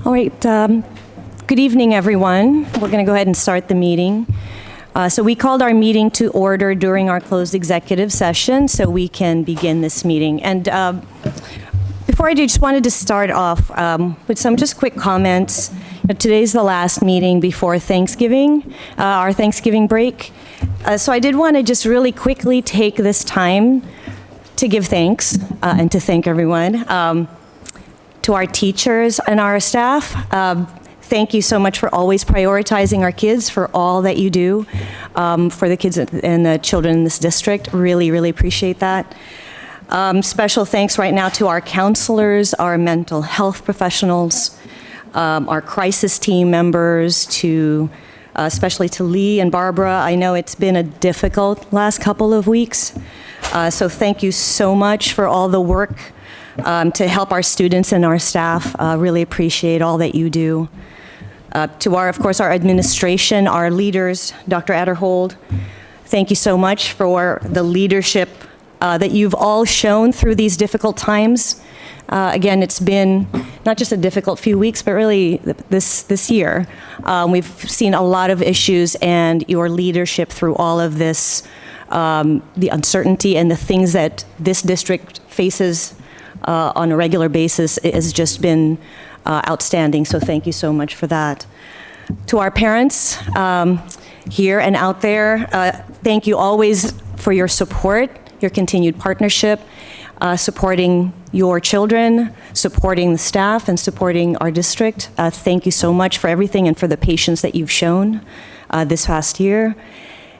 All right, good evening, everyone. We're going to go ahead and start the meeting. So we called our meeting to order during our closed executive session so we can begin this meeting. And before I do, just wanted to start off with some just quick comments. Today's the last meeting before Thanksgiving, our Thanksgiving break. So I did want to just really quickly take this time to give thanks and to thank everyone. To our teachers and our staff, thank you so much for always prioritizing our kids, for all that you do for the kids and the children in this district. Really, really appreciate that. Special thanks right now to our counselors, our mental health professionals, our crisis team members, especially to Lee and Barbara. I know it's been a difficult last couple of weeks, so thank you so much for all the work to help our students and our staff. Really appreciate all that you do. To of course, our administration, our leaders, Dr. Adderhold, thank you so much for the leadership that you've all shown through these difficult times. Again, it's been not just a difficult few weeks, but really this year. We've seen a lot of issues, and your leadership through all of this, the uncertainty and the things that this district faces on a regular basis has just been outstanding, so thank you so much for that. To our parents here and out there, thank you always for your support, your continued partnership, supporting your children, supporting the staff, and supporting our district. Thank you so much for everything and for the patience that you've shown this past year.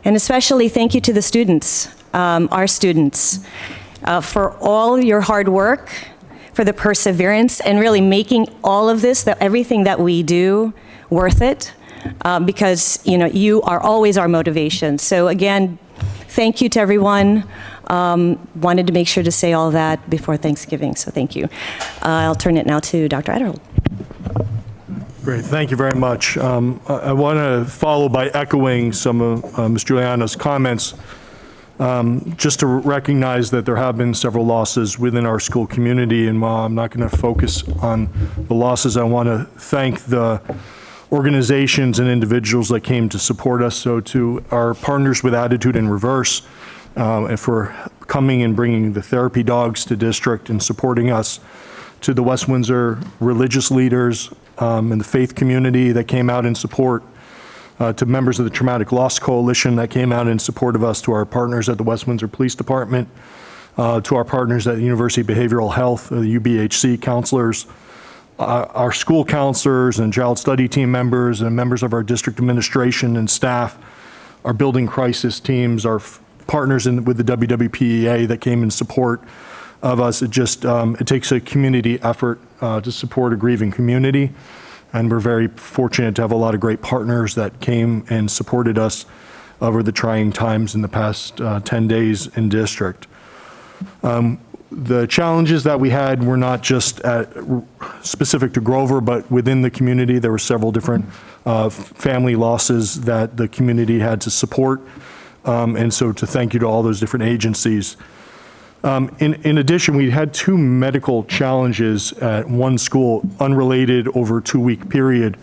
And especially thank you to the students, our students. For all your hard work, for the perseverance, and really making all of this, everything that we do, worth it, because you are always our motivation. So again, thank you to everyone. Wanted to make sure to say all that before Thanksgiving, so thank you. I'll turn it now to Dr. Adderhold. Great, thank you very much. I want to follow by echoing some of Ms. Juliana's comments. Just to recognize that there have been several losses within our school community, and while I'm not going to focus on the losses, I want to thank the organizations and individuals that came to support us. So to our partners with Attitude in Reverse, and for coming and bringing the therapy dogs to district and supporting us, to the West Windsor religious leaders and the faith community that came out in support, to members of the Traumatic Loss Coalition that came out in support of us, to our partners at the West Windsor Police Department, to our partners at the University of Behavioral Health, the UBHC counselors, our school counselors and child study team members and members of our district administration and staff, our building crisis teams, our partners with the WWPEA that came in support of us. It takes a community effort to support a grieving community. And we're very fortunate to have a lot of great partners that came and supported us over the trying times in the past 10 days in district. The challenges that we had were not just specific to Grover, but within the community. There were several different family losses that the community had to support. And so to thank you to all those different agencies. In addition, we had two medical challenges at one school, unrelated, over a 2-week period.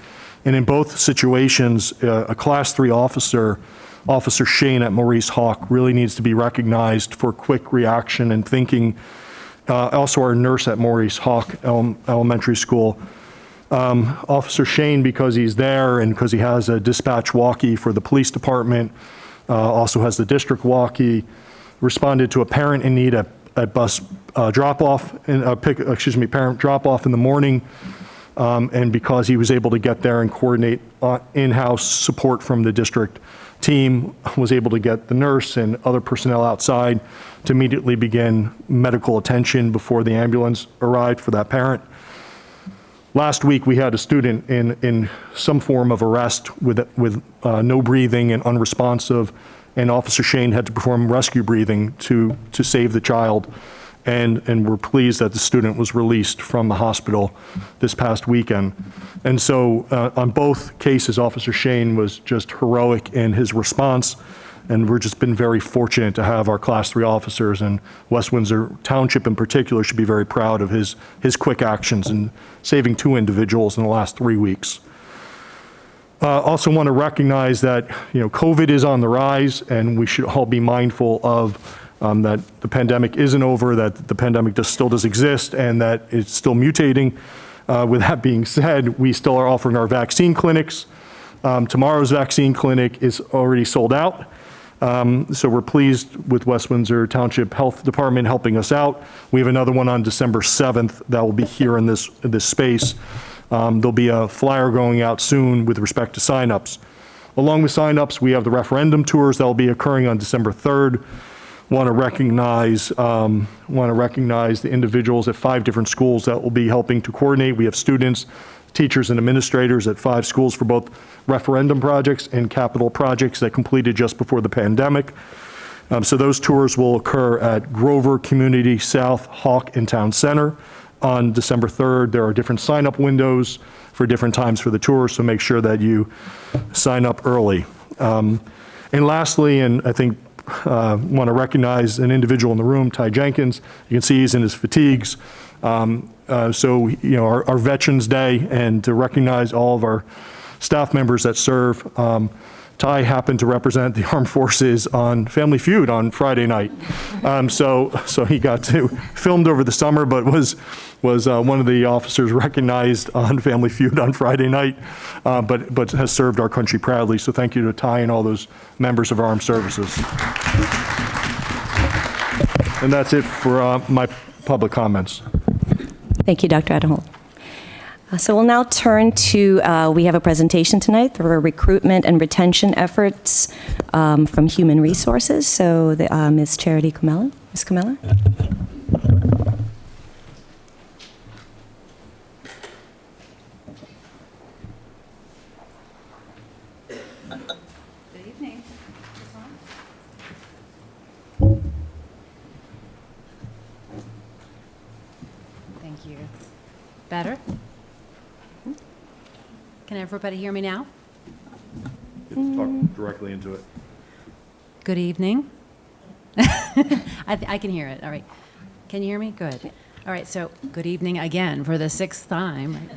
And in both situations, a Class 3 officer, Officer Shane at Maurice Hawk, really needs to be recognized for quick reaction and thinking. Also our nurse at Maurice Hawk Elementary School. Officer Shane, because he's there and because he has a dispatch walkie for the police department, also has the district walkie, responded to a parent in need at bus drop-off, parent drop-off in the morning, and because he was able to get there and coordinate in-house support from the district team, was able to get the nurse and other personnel outside to immediately begin medical attention before the ambulance arrived for that parent. Last week, we had a student in some form of arrest with no breathing and unresponsive, and Officer Shane had to perform rescue breathing to save the child. And we're pleased that the student was released from the hospital this past weekend. And so on both cases, Officer Shane was just heroic in his response And we've just been very fortunate to have our Class 3 officers, and West Windsor Township in particular should be very proud of his quick actions in saving 2 individuals in the last 3 weeks. Also want to recognize that, COVID is on the rise, and we should all be mindful of that the pandemic isn't over, that the pandemic still does exist, and that it's still mutating. With that being said, we still are offering our vaccine clinics. Tomorrow's vaccine clinic is already sold out. So we're pleased with West Windsor Township Health Department helping us out. We have another one on December 7th that will be here in this space. There'll be a flyer going out soon with respect to signups. Along with signups, we have the referendum tours that will be occurring on December 3rd. Want to recognize the individuals at 5 different schools that will be helping to coordinate. We have students, teachers, and administrators at 5 schools for both referendum projects and capital projects that completed just before the pandemic. So those tours will occur at Grover Community, South, Hawk, and Town Center on December 3rd. There are different sign-up windows for different times for the tours, so make sure that you sign up early. And lastly, and I think want to recognize an individual in the room, Ty Jenkins. You can see he's in his fatigues. So, our Veterans Day, and to recognize all of our staff members that serve. Ty happened to represent the Armed Forces on Family Feud on Friday night. So he got to filmed over the summer, but was one of the officers recognized on Family Feud on Friday night, but has served our country proudly. So thank you to Ty and all those members of our armed services. And that's it for my public comments. Thank you, Dr. Adenholt. So we'll now turn to, we have a presentation tonight for recruitment and retention efforts from Human Resources. So Ms. Charity Camella. Ms. Camella? Good evening. Thank you. Better? Can everybody hear me now? Talk directly into it. Good evening. I can hear it. All right. Can you hear me? Good. All right. So good evening again for the 6th time.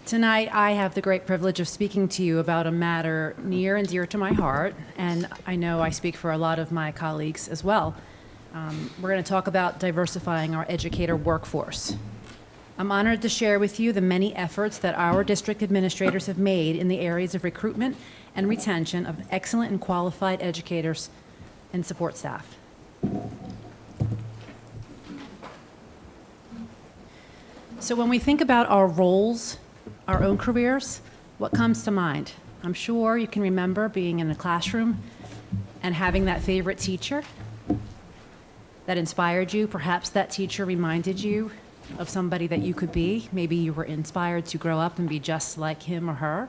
Tonight, I have the great privilege of speaking to you about a matter near and dear to my heart, and I know I speak for a lot of my colleagues as well. We're going to talk about diversifying our educator workforce. I'm honored to share with you the many efforts that our district administrators have made in the areas of recruitment and retention of excellent and qualified educators and support staff. So when we think about our roles, our own careers, what comes to mind? I'm sure you can remember being in a classroom and having that favorite teacher that inspired you. Perhaps that teacher reminded you of somebody that you could be. Maybe you were inspired to grow up and be just like him or her.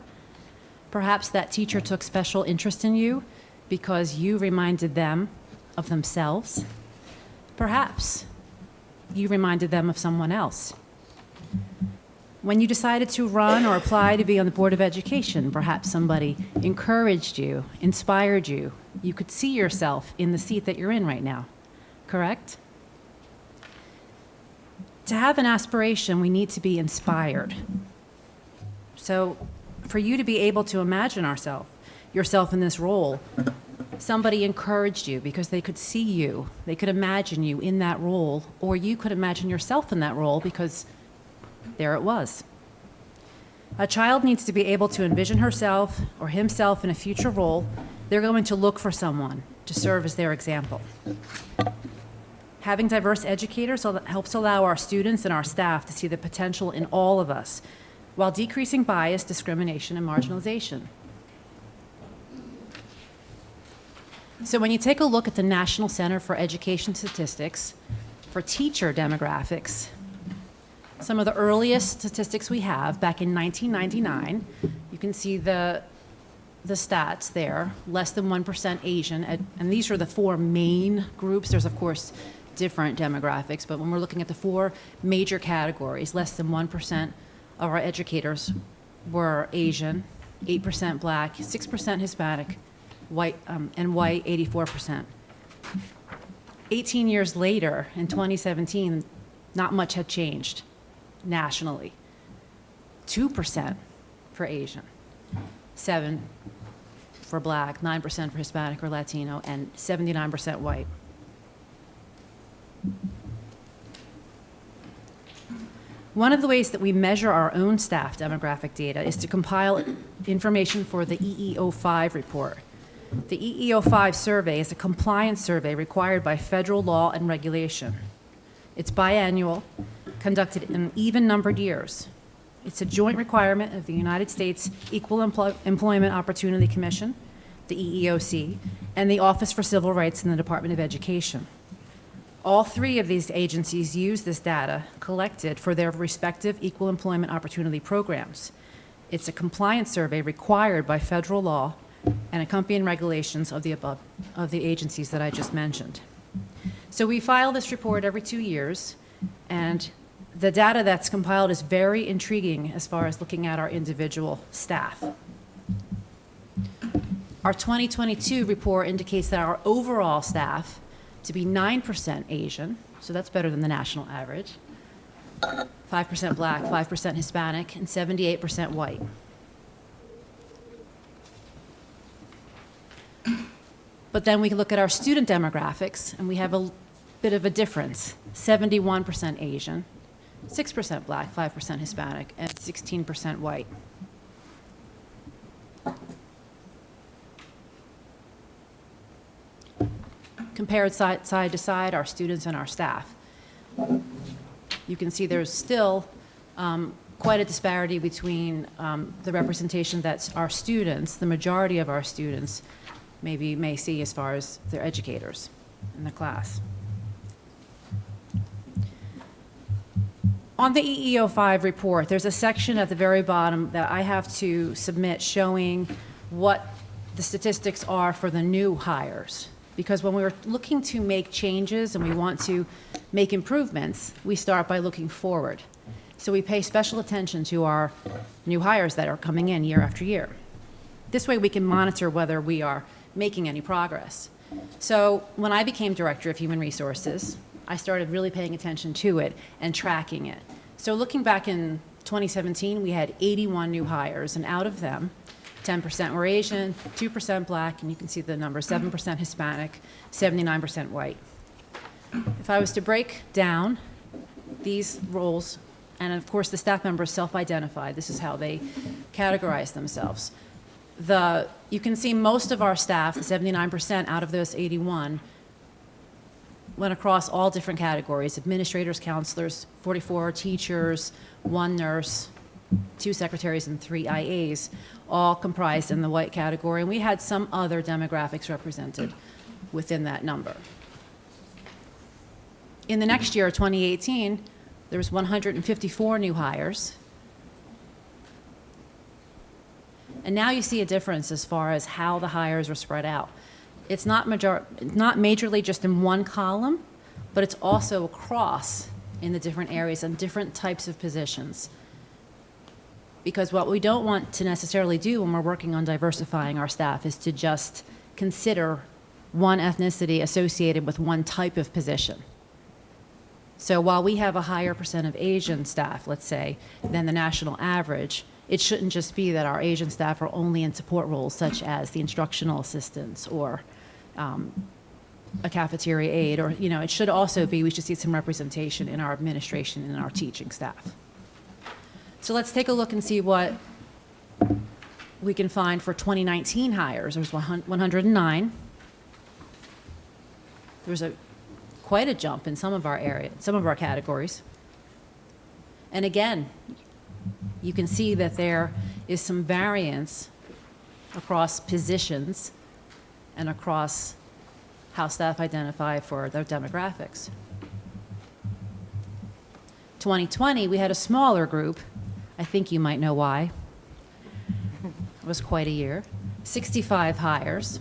Perhaps that teacher took special interest in you because you reminded them of themselves. Perhaps you reminded them of someone else. When you decided to run or apply to be on the Board of Education, perhaps somebody encouraged you, inspired you. You could see yourself in the seat that you're in right now, correct? To have an aspiration, we need to be inspired. So for you to be able to imagine yourself in this role, somebody encouraged you because they could see you, they could imagine you in that role, or you could imagine yourself in that role because there it was. A child needs to be able to envision herself or himself in a future role. They're going to look for someone to serve as their example. Having diverse educators helps allow our students and our staff to see the potential in all of us while decreasing bias, discrimination, and marginalization. So when you take a look at the National Center for Education Statistics for teacher demographics, some of the earliest statistics we have back in 1999, you can see the stats there, less than 1% Asian, and these are the 4 main groups. There's, of course, different demographics, but when we're looking at the 4 major categories, less than 1% of our educators were Asian, 8% Black, 6% Hispanic, white, and white 84%. 18 years later, in 2017, not much had changed nationally. 2% for Asian, 7% for Black, 9% for Hispanic or Latino, and 79% white. One of the ways that we measure our own staff demographic data is to compile information for the EEO5 report. The EEO5 survey is a compliance survey required by federal law and regulation. It's biannual, conducted in even-numbered years. It's a joint requirement of the United States Equal Employment Opportunity Commission, the EEOC, and the Office for Civil Rights in the Department of Education. All three of these agencies use this data collected for their respective equal employment opportunity programs. It's a compliance survey required by federal law and accompanying regulations of the agencies that I just mentioned. So we file this report every 2 years, and the data that's compiled is very intriguing as far as looking at our individual staff. Our 2022 report indicates that our overall staff to be 9% Asian, so that's better than the national average, 5% Black, 5% Hispanic, and 78% white. But then we can look at our student demographics, and we have a bit of a difference. 71% Asian, 6% Black, 5% Hispanic, and 16% white. Compared side to side, our students and our staff. You can see there's still quite a disparity between the representation that our students, the majority of our students, may see as far as their educators in the class. On the EEO5 report, there's a section at the very bottom that I have to submit showing what the statistics are for the new hires. Because when we're looking to make changes and we want to make improvements, we start by looking forward. So we pay special attention to our new hires that are coming in year after year. This way we can monitor whether we are making any progress. So when I became Director of Human Resources, I started really paying attention to it and tracking it. So looking back in 2017, we had 81 new hires, and out of them, 10% were Asian, 2% Black, and you can see the number, 7% Hispanic, 79% white. If I was to break down these roles, and of course the staff members self-identify, this is how they categorize themselves. You can see most of our staff, 79% out of those 81, went across all different categories: administrators, counselors, 44 teachers, 1 nurse, 2 secretaries, and 3 IAs, all comprised in the white category, and we had some other demographics represented within that number. In the next year, 2018, there was 154 new hires. And now you see a difference as far as how the hires are spread out. It's not majorly just in one column, but it's also across in the different areas and different types of positions. Because what we don't want to necessarily do when we're working on diversifying our staff is to just consider one ethnicity associated with one type of position. So while we have a higher percent of Asian staff, let's say, than the national average, it shouldn't just be that our Asian staff are only in support roles such as the instructional assistants or a cafeteria aide, or, it should also be, we should see some representation in our administration and our teaching staff. So let's take a look and see what we can find for 2019 hires. There's 109. There was quite a jump in some of our categories. And again, you can see that there is some variance across positions and across how staff identify for their demographics. 2020, we had a smaller group. I think you might know why. It was quite a year. 65 hires.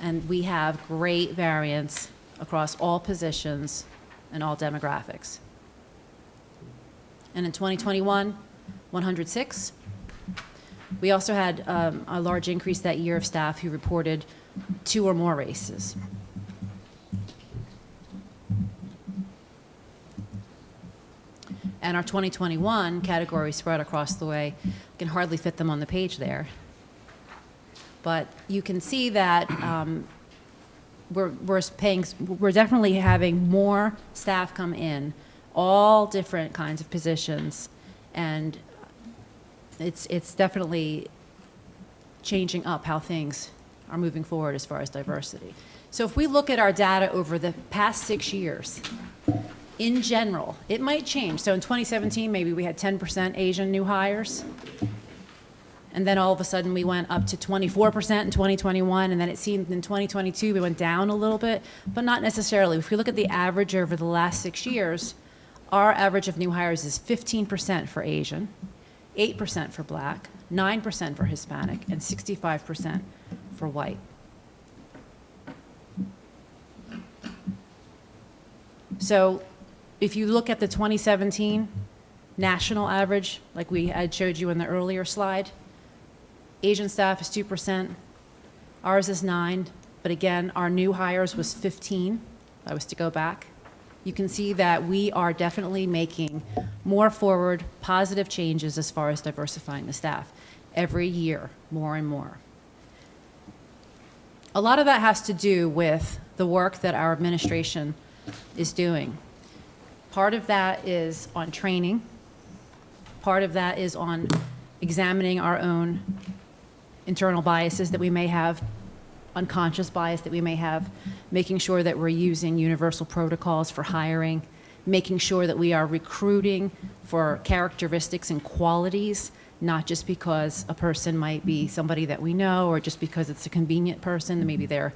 And we have great variance across all positions and all demographics. And in 2021, 106. We also had a large increase that year of staff who reported 2 or more races. And our 2021 categories spread across the way. I can hardly fit them on the page there. But you can see that we're definitely having more staff come in, all different kinds of positions, and it's definitely changing up how things are moving forward as far as diversity. So if we look at our data over the past 6 years, in general, it might change. So in 2017, maybe we had 10% Asian new hires. And then all of a sudden we went up to 24% in 2021, and then it seemed in 2022 we went down a little bit, but not necessarily. If we look at the average over the last 6 years, our average of new hires is 15% for Asian, 8% for Black, 9% for Hispanic, and 65% for white. So if you look at the 2017 national average, like we had showed you in the earlier slide, Asian staff is 2%, ours is 9%, but again, our new hires was 15%. That was to go back. You can see that we are definitely making more forward, positive changes as far as diversifying the staff every year, more and more. A lot of that has to do with the work that our administration is doing. Part of that is on training. Part of that is on examining our own internal biases that we may have, unconscious bias that we may have, making sure that we're using universal protocols for hiring, making sure that we are recruiting for characteristics and qualities, not just because a person might be somebody that we know or just because it's a convenient person. Maybe they're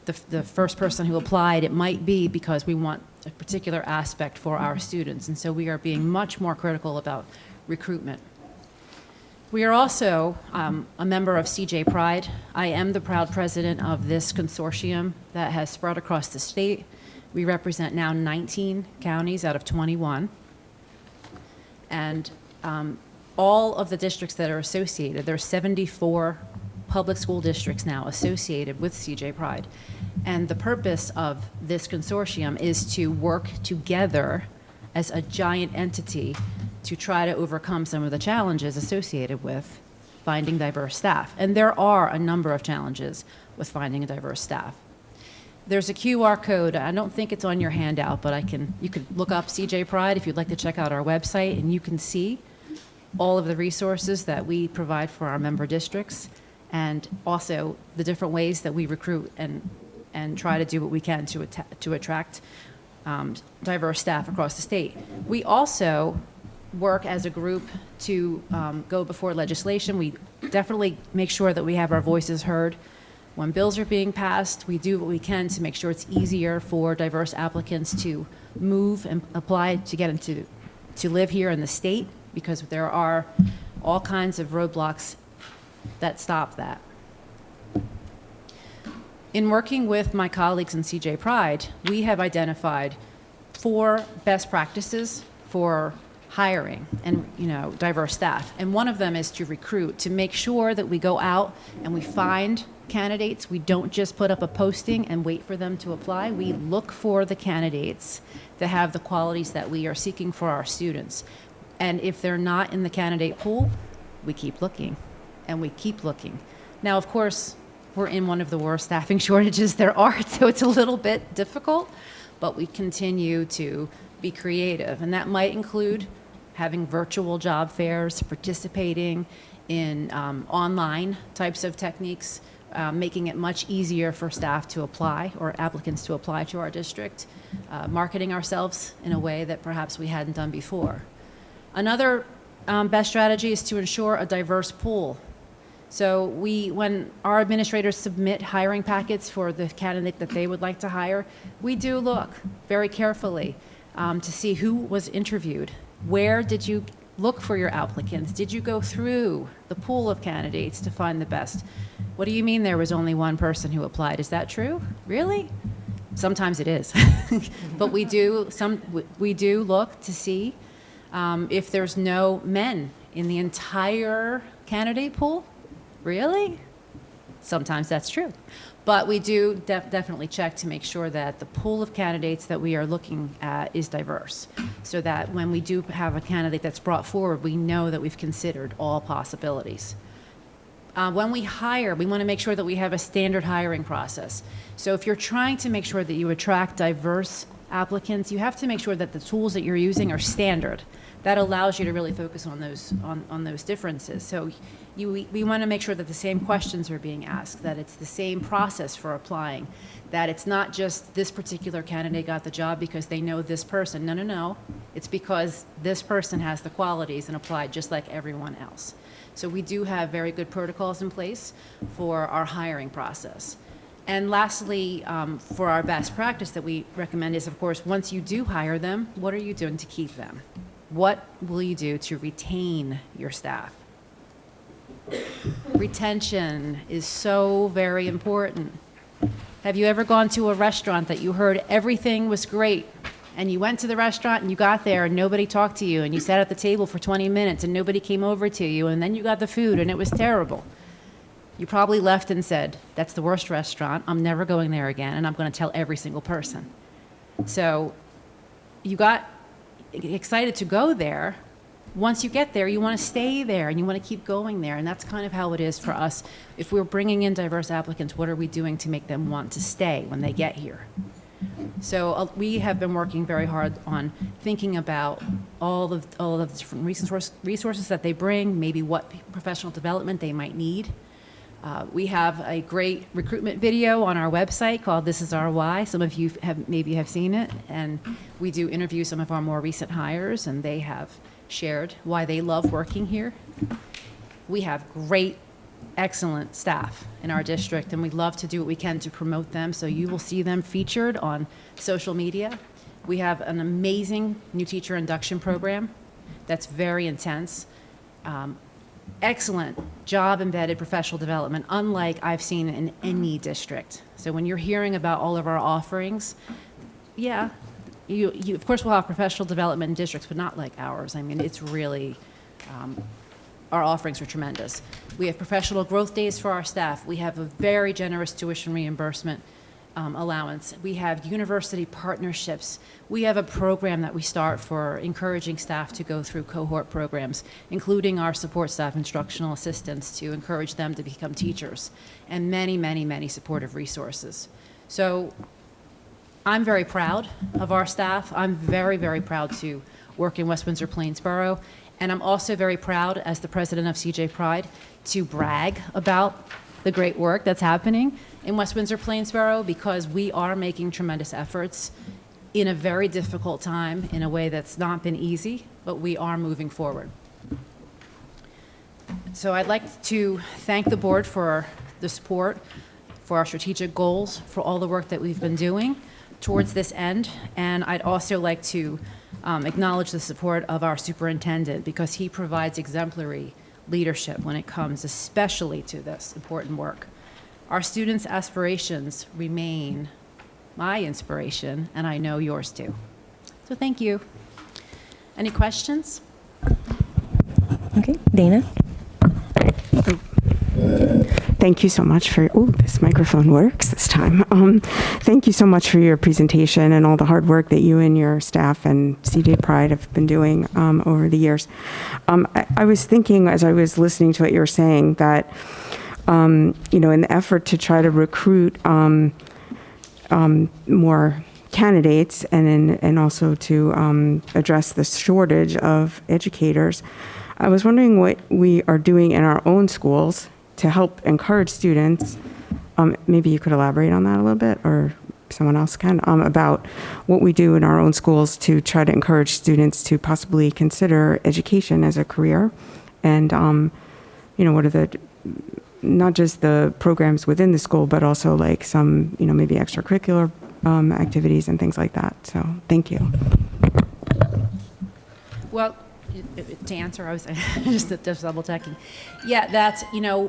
the first person who applied. It might be because we want a particular aspect for our students. And so we are being much more critical about recruitment. We are also a member of CJ Pride. I am the proud president of this consortium that has spread across the state. We represent now 19 counties out of 21. And all of the districts that are associated, there are 74 public school districts now associated with CJ Pride. And the purpose of this consortium is to work together as a giant entity to try to overcome some of the challenges associated with finding diverse staff. And there are a number of challenges with finding a diverse staff. There's a QR code. I don't think it's on your handout, but you could look up CJ Pride if you'd like to check out our website, and you can see all of the resources that we provide for our member districts, and also the different ways that we recruit and try to do what we can to attract diverse staff across the state. We also work as a group to go before legislation. We definitely make sure that we have our voices heard. When bills are being passed, we do what we can to make sure it's easier for diverse applicants to move and apply to live here in the state, because there are all kinds of roadblocks that stop that. In working with my colleagues in CJ Pride, we have identified 4 best practices for hiring and diverse staff. And one of them is to recruit, to make sure that we go out and we find candidates. We don't just put up a posting and wait for them to apply. We look for the candidates that have the qualities that we are seeking for our students. And if they're not in the candidate pool, we keep looking and we keep looking. Now, of course, we're in one of the worst staffing shortages there are, so it's a little bit difficult, but we continue to be creative. And that might include having virtual job fairs, participating in online types of techniques, making it much easier for staff to apply or applicants to apply to our district, marketing ourselves in a way that perhaps we hadn't done before. Another best strategy is to ensure a diverse pool. So when our administrators submit hiring packets for the candidate that they would like to hire, we do look very carefully to see who was interviewed. Where did you look for your applicants? Did you go through the pool of candidates to find the best? What do you mean there was only one person who applied? Is that true? Really? Sometimes it is. But we do look to see If there's no men in the entire candidate pool, really? Sometimes that's true. But we do definitely check to make sure that the pool of candidates that we are looking at is diverse, so that when we do have a candidate that's brought forward, we know that we've considered all possibilities. When we hire, we want to make sure that we have a standard hiring process. So if you're trying to make sure that you attract diverse applicants, you have to make sure that the tools that you're using are standard. That allows you to really focus on those differences. So we want to make sure that the same questions are being asked, that it's the same process for applying, that it's not just this particular candidate got the job because they know this person. No, no, no. It's because this person has the qualities and applied just like everyone else. So we do have very good protocols in place for our hiring process. And lastly, for our best practice that we recommend is, of course, once you do hire them, what are you doing to keep them? What will you do to retain your staff? Retention is so very important. Have you ever gone to a restaurant that you heard everything was great, and you went to the restaurant and you got there and nobody talked to you, and you sat at the table for 20 minutes and nobody came over to you, and then you got the food and it was terrible? You probably left and said, that's the worst restaurant, I'm never going there again, and I'm going to tell every single person. So you got excited to go there. Once you get there, you want to stay there and you want to keep going there, and that's kind of how it is for us. If we're bringing in diverse applicants, what are we doing to make them want to stay when they get here? So we have been working very hard on thinking about all of the different resources that they bring, maybe what professional development they might need. We have a great recruitment video on our website called This Is Our Why. Some of you maybe have seen it, and we do interview some of our more recent hires, and they have shared why they love working here. We have great, excellent staff in our district, and we love to do what we can to promote them, so you will see them featured on social media. We have an amazing new teacher induction program that's very intense. Excellent job-embedded professional development, unlike I've seen in any district. So when you're hearing about all of our offerings, yeah, you of course will have professional development in districts, but not like ours. I mean, it's really, our offerings are tremendous. We have professional growth days for our staff. We have a very generous tuition reimbursement allowance. We have university partnerships. We have a program that we start for encouraging staff to go through cohort programs, including our support staff instructional assistants, to encourage them to become teachers, and many, many, many supportive resources. So I'm very proud of our staff. I'm very, very proud to work in West Windsor-Plainsboro. And I'm also very proud, as the president of CJ Pride, to brag about the great work that's happening in West Windsor-Plainsboro, because we are making tremendous efforts in a very difficult time in a way that's not been easy, but we are moving forward. So I'd like to thank the board for the support, for our strategic goals, for all the work that we've been doing towards this end. And I'd also like to acknowledge the support of our superintendent, because he provides exemplary leadership when it comes especially to this important work. Our students' aspirations remain my inspiration, and I know yours too. So thank you. Any questions? Okay, Dana? Thank you so much for, this microphone works this time. Thank you so much for your presentation and all the hard work that you and your staff and CJ Pride have been doing over the years. I was thinking, as I was listening to what you were saying, that, in the effort to try to recruit more candidates and also to address the shortage of educators, I was wondering what we are doing in our own schools to help encourage students. Maybe you could elaborate on that a little bit, or someone else can, about what we do in our own schools to try to encourage students to possibly consider education as a career. And, what are the, not just the programs within the school, but also like some, maybe extracurricular activities and things like that. So thank you. Well, to answer, I was just double checking. Yeah, that's,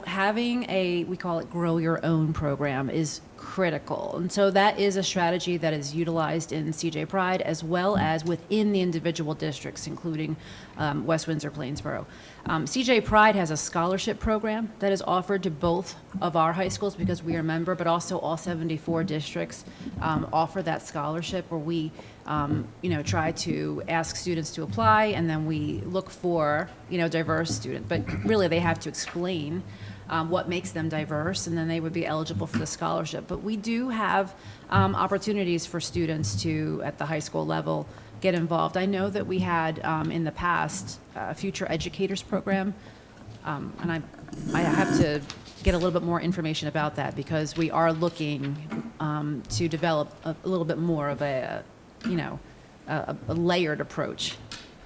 having we call it grow your own program is critical. And so that is a strategy that is utilized in CJ Pride as well as within the individual districts, including West Windsor-Plainsboro. CJ Pride has a scholarship program that is offered to both of our high schools because we are a member, but also all 74 districts offer that scholarship where we try to ask students to apply, and then we look for, diverse students. But really, they have to explain what makes them diverse, and then they would be eligible for the scholarship. But we do have opportunities for students to, at the high school level, get involved. I know that we had in the past a Future Educators program, and I have to get a little bit more information about that because we are looking to develop a little bit more of a layered approach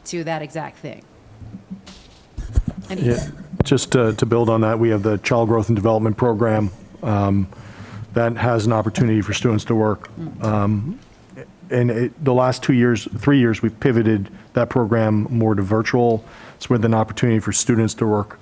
to that exact thing. Yeah, just to build on that, we have the Child Growth and Development Program that has an opportunity for students to work. And the last 3 years, we've pivoted that program more to virtual. It's with an opportunity for students to work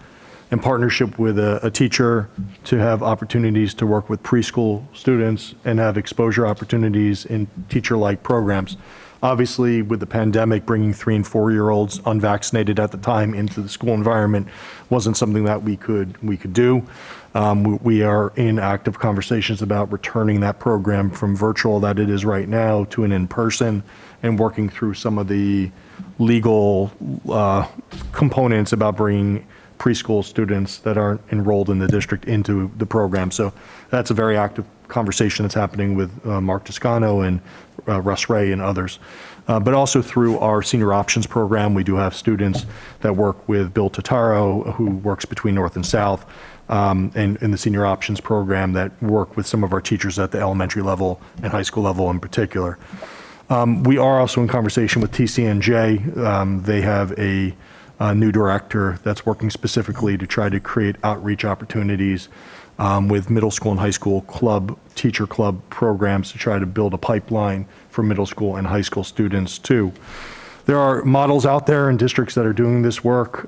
in partnership with a teacher, to have opportunities to work with preschool students and have exposure opportunities in teacher-like programs. Obviously, with the pandemic, bringing 3 and 4-year-olds unvaccinated at the time into the school environment wasn't something that we could do. We are in active conversations about returning that program from virtual that it is right now to an in-person, and working through some of the legal components about bringing preschool students that aren't enrolled in the district into the program. So that's a very active conversation that's happening with Mark Toscano and Russ Ray and others. But also through our senior options program, we do have students that work with Bill Totaro, who works between North and South, and in the senior options program that work with some of our teachers at the elementary level and high school level in particular. We are also in conversation with TCNJ. They have a new director that's working specifically to try to create outreach opportunities with middle school and high school teacher club programs to try to build a pipeline for middle school and high school students too. There are models out there in districts that are doing this work.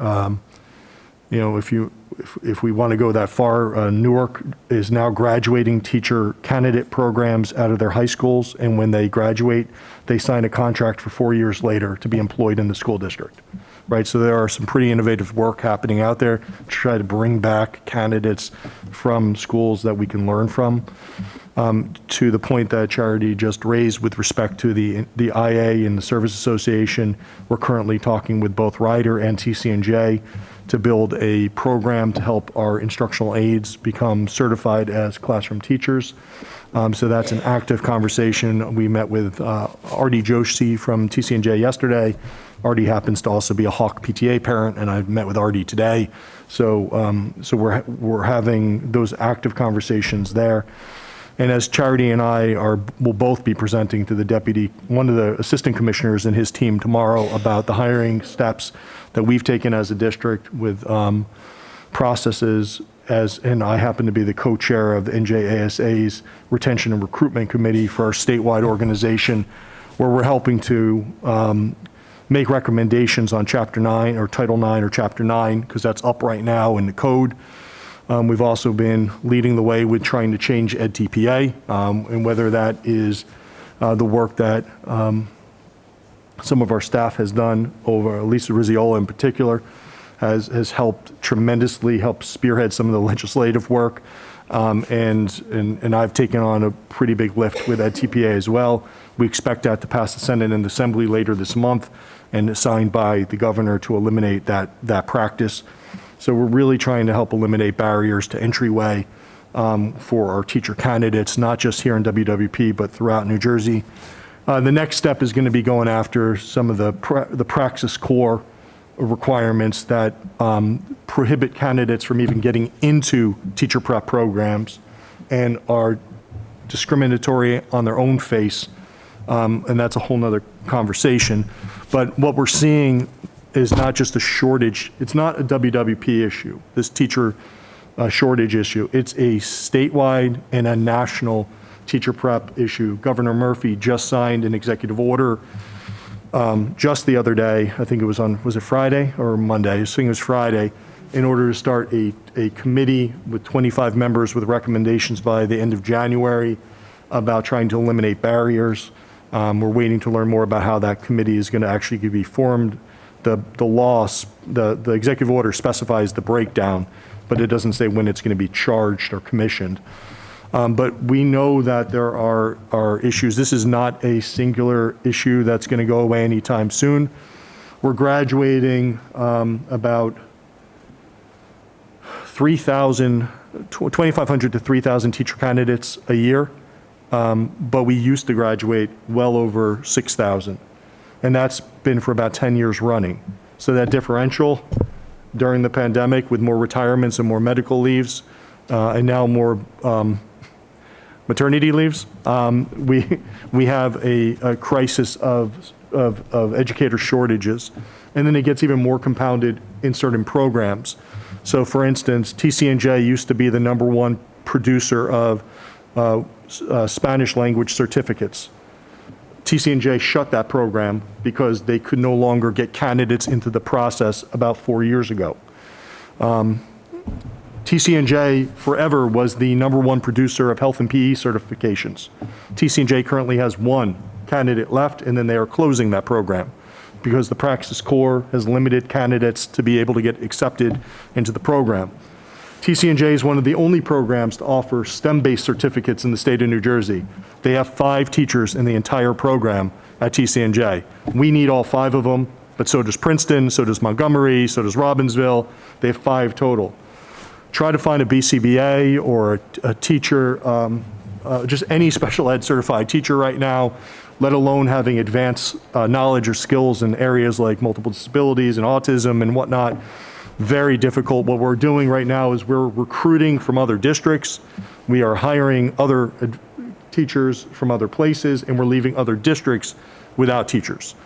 If we want to go that far, Newark is now graduating teacher candidate programs out of their high schools, and when they graduate, they sign a contract for 4 years later to be employed in the school district. Right, so there are some pretty innovative work happening out there to try to bring back candidates from schools that we can learn from. To the point that Charity just raised with respect to the IA and the Service Association, we're currently talking with both Ryder and TCNJ to build a program to help our instructional aides become certified as classroom teachers. So that's an active conversation. We met with Artie Joshi from TCNJ yesterday. Artie happens to also be a Hawk PTA parent, and I've met with Artie today. So we're having those active conversations there. And as Charity and I will both be presenting to one of the assistant commissioners and his team tomorrow about the hiring steps that we've taken as a district with processes and I happen to be the co-chair of the NJASA's Retention and Recruitment Committee for our statewide organization, where we're helping to make recommendations on Chapter 9 or Title 9 or Chapter 9, because that's up right now in the code. We've also been leading the way with trying to change EdTPA, and whether that is the work that some of our staff has done over, Lisa Rizziola in particular, has helped tremendously, helped spearhead some of the legislative work. And I've taken on a pretty big lift with EdTPA as well. We expect that to pass the Senate and the Assembly later this month and signed by the governor to eliminate that practice. So we're really trying to help eliminate barriers to entryway for our teacher candidates, not just here in WWP, but throughout New Jersey. The next step is going to be going after some of the praxis core requirements that prohibit candidates from even getting into teacher prep programs and are discriminatory on their own face. And that's a whole nother conversation. But what we're seeing is not just a shortage. It's not a WWP issue, this teacher shortage issue. It's a statewide and a national teacher prep issue. Governor Murphy just signed an executive order just the other day, I think it was was it Friday or Monday? I think it was Friday, in order to start a committee with 25 members with recommendations by the end of January about trying to eliminate barriers. We're waiting to learn more about how that committee is going to actually be formed. The executive order specifies the breakdown, but it doesn't say when it's going to be charged or commissioned. But we know that there are issues. This is not a singular issue that's going to go away anytime soon. We're graduating about 2,500 to 3,000 teacher candidates a year, but we used to graduate well over 6,000, and that's been for about 10 years running. So that differential during the pandemic, with more retirements and more medical leaves, and now more maternity leaves, we have a crisis of educator shortages, and then it gets even more compounded in certain programs. So for instance, TCNJ used to be the #1 producer of Spanish language certificates. TCNJ shut that program because they could no longer get candidates into the process about 4 years ago. TCNJ forever was the #1 producer of health and PE certifications. TCNJ currently has 1 candidate left, and then they are closing that program because the Praxis Corps has limited candidates to be able to get accepted into the program. TCNJ is one of the only programs to offer STEM-based certificates in the state of New Jersey. They have 5 teachers in the entire program at TCNJ. We need all 5 of them, but so does Princeton, so does Montgomery, so does Robbinsville. They have 5 total. Try to find a BCBA or a teacher, just any special ed certified teacher right now, let alone having advanced knowledge or skills in areas like multiple disabilities and autism and whatnot. Very difficult. What we're doing right now is we're recruiting from other districts. We are hiring other teachers from other places, and we're leaving other districts without teachers.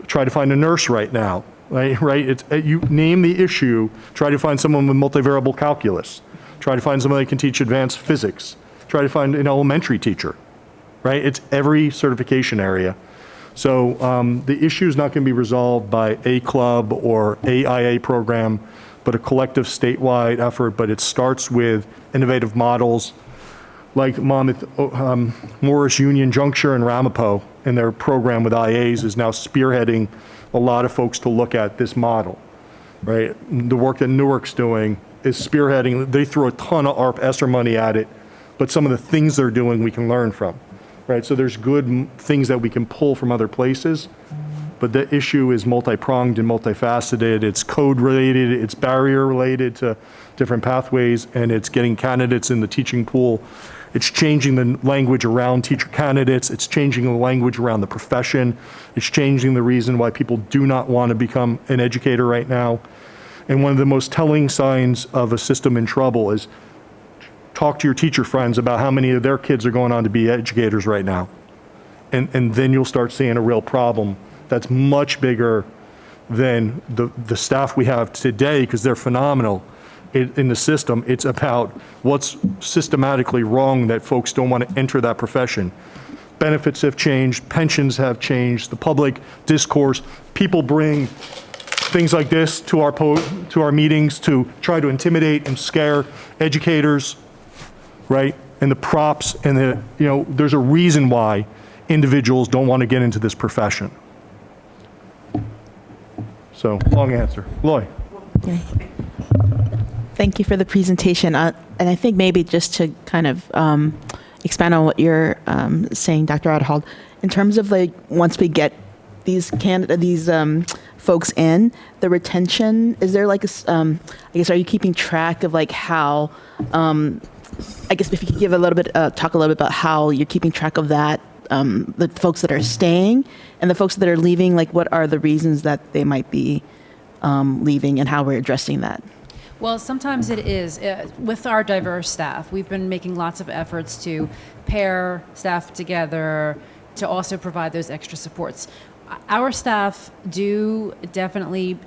Try to find a nurse right now, right? It's, you name the issue, try to find someone with multivariable calculus. Try to find someone that can teach advanced physics. Try to find an elementary teacher, right? It's every certification area. So the issue is not going to be resolved by a club or AIA program, but a collective statewide effort. But it starts with innovative models like Monmouth, Morris Union Juncture and Ramapo, and their program with IAs is now spearheading a lot of folks to look at this model, right? The work that Newark's doing is spearheading. They throw a ton of ARP ESSER money at it, but some of the things they're doing we can learn from. Right, so there's good things that we can pull from other places, but the issue is multi-pronged and multifaceted. It's code related, it's barrier related to different pathways, and it's getting candidates in the teaching pool. It's changing the language around teacher candidates. It's changing the language around the profession. It's changing the reason why people do not want to become an educator right now. And one of the most telling signs of a system in trouble is talk to your teacher friends about how many of their kids are going on to be educators right now. And then you'll start seeing a real problem that's much bigger than the staff we have today, because they're phenomenal in the system. It's about what's systematically wrong that folks don't want to enter that profession. Benefits have changed, pensions have changed, the public discourse. People bring things like this to our meetings to try to intimidate and scare educators, right? And the props and there's a reason why individuals don't want to get into this profession. So, long answer. Loy. Thank you for the presentation. And I think maybe just to kind of expand on what you're saying, Dr. Adhold, in terms of like once we get these folks in, the retention, is there like I guess, are you keeping track of like how, I guess if you could give a little bit, talk a little bit about how you're keeping track of that, the folks that are staying and the folks that are leaving, like what are the reasons that they might be leaving and how we're addressing that? Well, sometimes it is. With our diverse staff, we've been making lots of efforts to pair staff together to also provide those extra supports. Our staff do definitely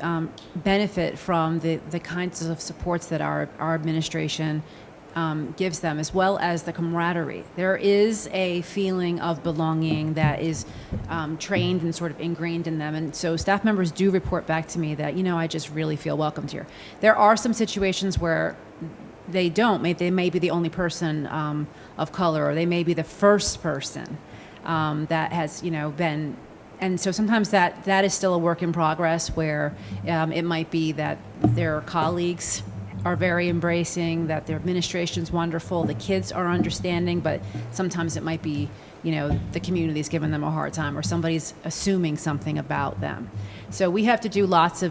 benefit from the kinds of supports that our administration gives them, as well as the camaraderie. There is a feeling of belonging that is trained and sort of ingrained in them. And so staff members do report back to me that, I just really feel welcomed here. There are some situations where they don't. They may be the only person of color, or they may be the first person that has, been. And so sometimes that is still a work in progress, where it might be that their colleagues are very embracing, that their administration's wonderful, the kids are understanding, but sometimes it might be, the community's giving them a hard time, or somebody's assuming something about them. So we have to do a lot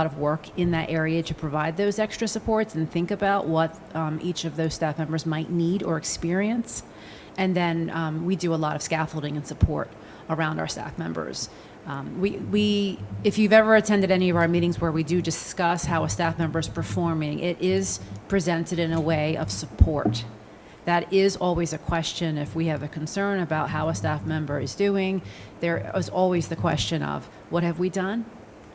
of work in that area to provide those extra supports and think about what each of those staff members might need or experience. And then we do a lot of scaffolding and support around our staff members. If you've ever attended any of our meetings where we do discuss how a staff member is performing, it is presented in a way of support. That is always a question. If we have a concern about how a staff member is doing, there is always the question of, what have we done?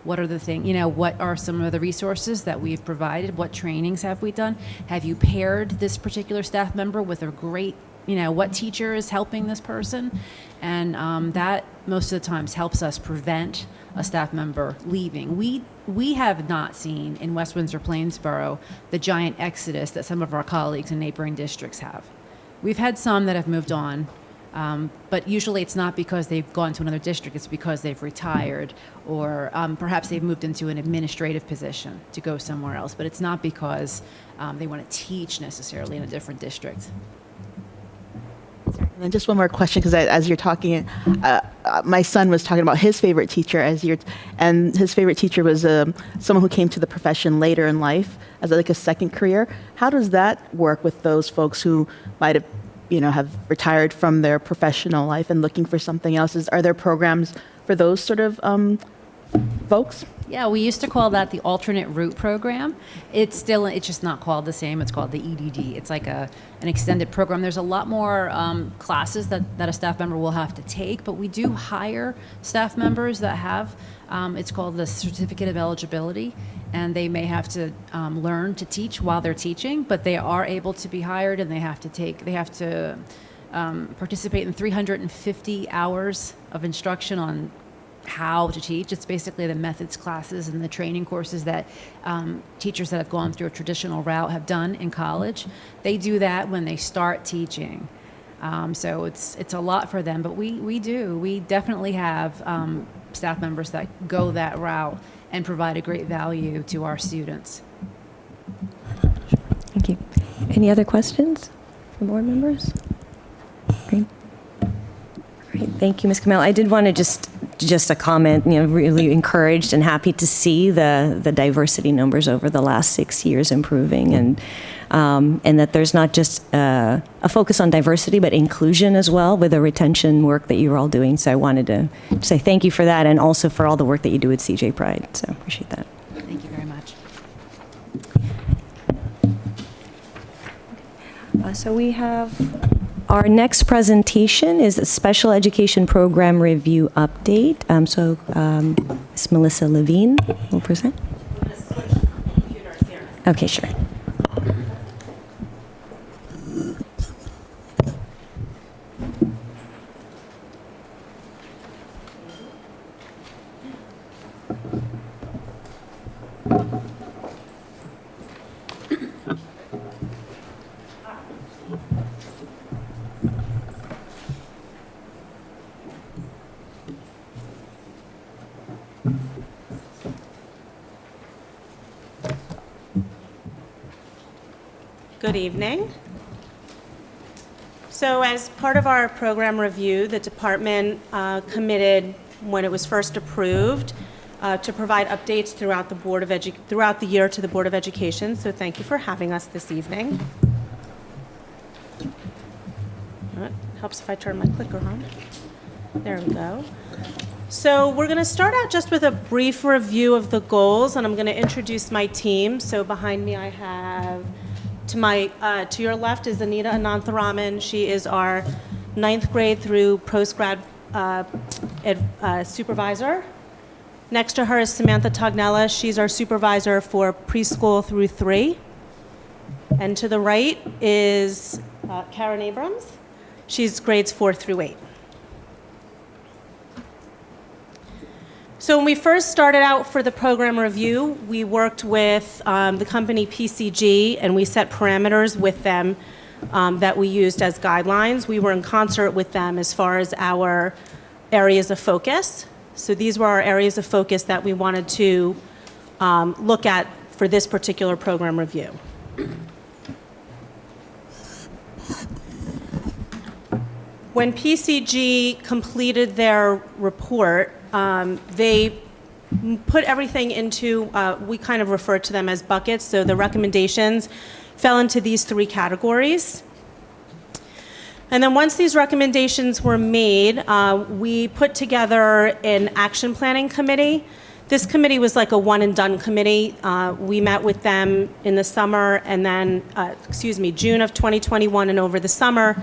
What are the things, what are some of the resources that we've provided? What trainings have we done? Have you paired this particular staff member with a great, what teacher is helping this person? And that most of the times helps us prevent a staff member leaving. We have not seen in West Windsor-Plainsboro the giant exodus that some of our colleagues in neighboring districts have. We've had some that have moved on, but usually it's not because they've gone to another district, it's because they've retired, or perhaps they've moved into an administrative position to go somewhere else, but it's not because they want to teach necessarily in a different district. And then just one more question, because as you're talking, my son was talking about his favorite teacher and his favorite teacher was someone who came to the profession later in life as like a second career. How does that work with those folks who might have retired from their professional life and looking for something else? Are there programs for those sort of folks? Yeah, we used to call that the alternate route program. It's just not called the same. It's called the EDD. It's like an extended program. There's a lot more classes that a staff member will have to take, but we do hire staff members that have, it's called the Certificate of Eligibility, and they may have to learn to teach while they're teaching, but they are able to be hired, and they have to participate in 350 hours of instruction on how to teach. It's basically the methods classes and the training courses that teachers that have gone through a traditional route have done in college. They do that when they start teaching. So it's a lot for them, but we definitely have staff members that go that route and provide a great value to our students. Thank you. Any other questions from board members? Great. Great. Thank you, Ms. Kamel. I did want to just a comment, really encouraged and happy to see the diversity numbers over the last 6 years improving, and that there's not just a focus on diversity, but inclusion as well with the retention work that you're all doing. So I wanted to say thank you for that, and also for all the work that you do with CJ Pride. So appreciate that. Thank you very much. So we have our next presentation is a special education program review update. Ms. Melissa Levine will present. Okay, sure. Good evening. So as part of our program review, the department committed, when it was first approved, to provide updates throughout the year to the Board of Education. So thank you for having us this evening. It helps if I turn my clicker on. There we go. So we're going to start out just with a brief review of the goals, and I'm going to introduce my team. So behind me I have, to your left is Anita Anantharaman. She is our 9th grade through post-grad supervisor. Next to her is Samantha Tognella. She's our supervisor for preschool through 3. And to the right is Karen Abrams. She's grades 4 through 8. So when we first started out for the program review, we worked with the company PCG, and we set parameters with them that we used as guidelines. We were in concert with them as far as our areas of focus. So these were our areas of focus that we wanted to look at for this particular program review. When PCG completed their report, they put everything into, we kind of refer to them as buckets, so the recommendations fell into these 3 categories. And then once these recommendations were made, we put together an action planning committee. This committee was like a one-and-done committee. We met with them in the summer and then, June of 2021 and over the summer.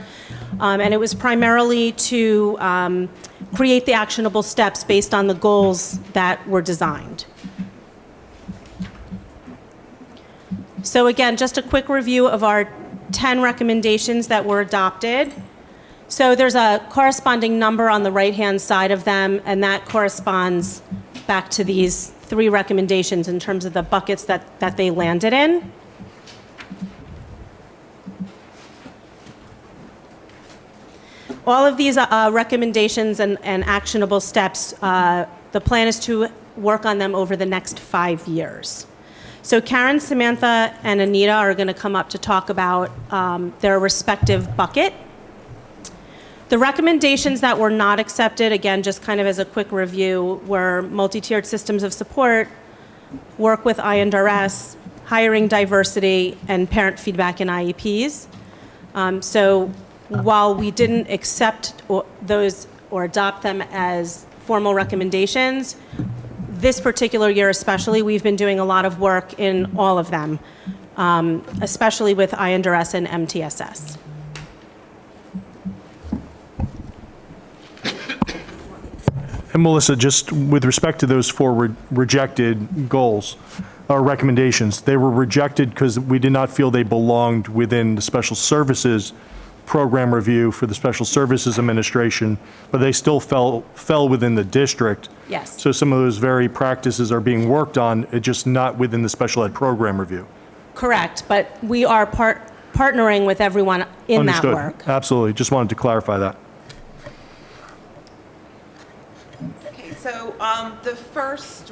And it was primarily to create the actionable steps based on the goals that were designed. So again, just a quick review of our 10 recommendations that were adopted. So there's a corresponding number on the right-hand side of them, and that corresponds back to these 3 recommendations in terms of the buckets that they landed in. All of these recommendations and actionable steps, the plan is to work on them over the next 5 years. So Karen, Samantha, and Anita are going to come up to talk about their respective bucket. The recommendations that were not accepted, again, just kind of as a quick review, were multi-tiered systems of support, work with INDRS, hiring diversity, and parent feedback in IEPs. So while we didn't accept those or adopt them as formal recommendations, this particular year especially, we've been doing a lot of work in all of them, especially with INDRS and MTSS. And Melissa, just with respect to those 4 rejected goals or recommendations, they were rejected because we did not feel they belonged within the special services program review for the Special Services Administration, but they still fell within the district. Yes. So some of those very practices are being worked on, just not within the special ed program review. Correct, but we are partnering with everyone in that Understood. work. Absolutely. Just wanted to clarify that. Okay, so the first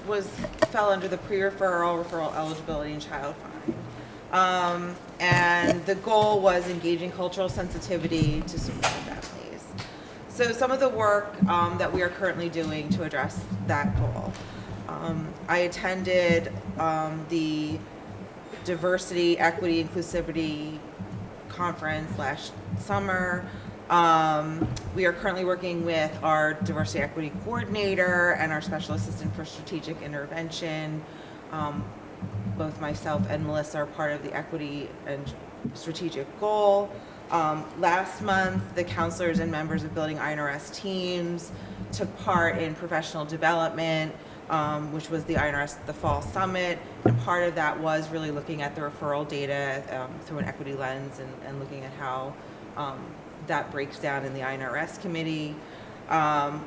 fell under the pre-referral, referral eligibility, and child find. And the goal was engaging cultural sensitivity to support families. So some of the work that we are currently doing to address that goal. I attended the Diversity, Equity, Inclusivity Conference last summer. We are currently working with our Diversity Equity Coordinator and our Special Assistant for Strategic Intervention. Both myself and Melissa are part of the Equity and Strategic Goal. Last month, the counselors and members of Building INRS teams took part in professional development, which was the INRS The Fall Summit. And part of that was really looking at the referral data through an equity lens and looking at how that breaks down in the INRS committee.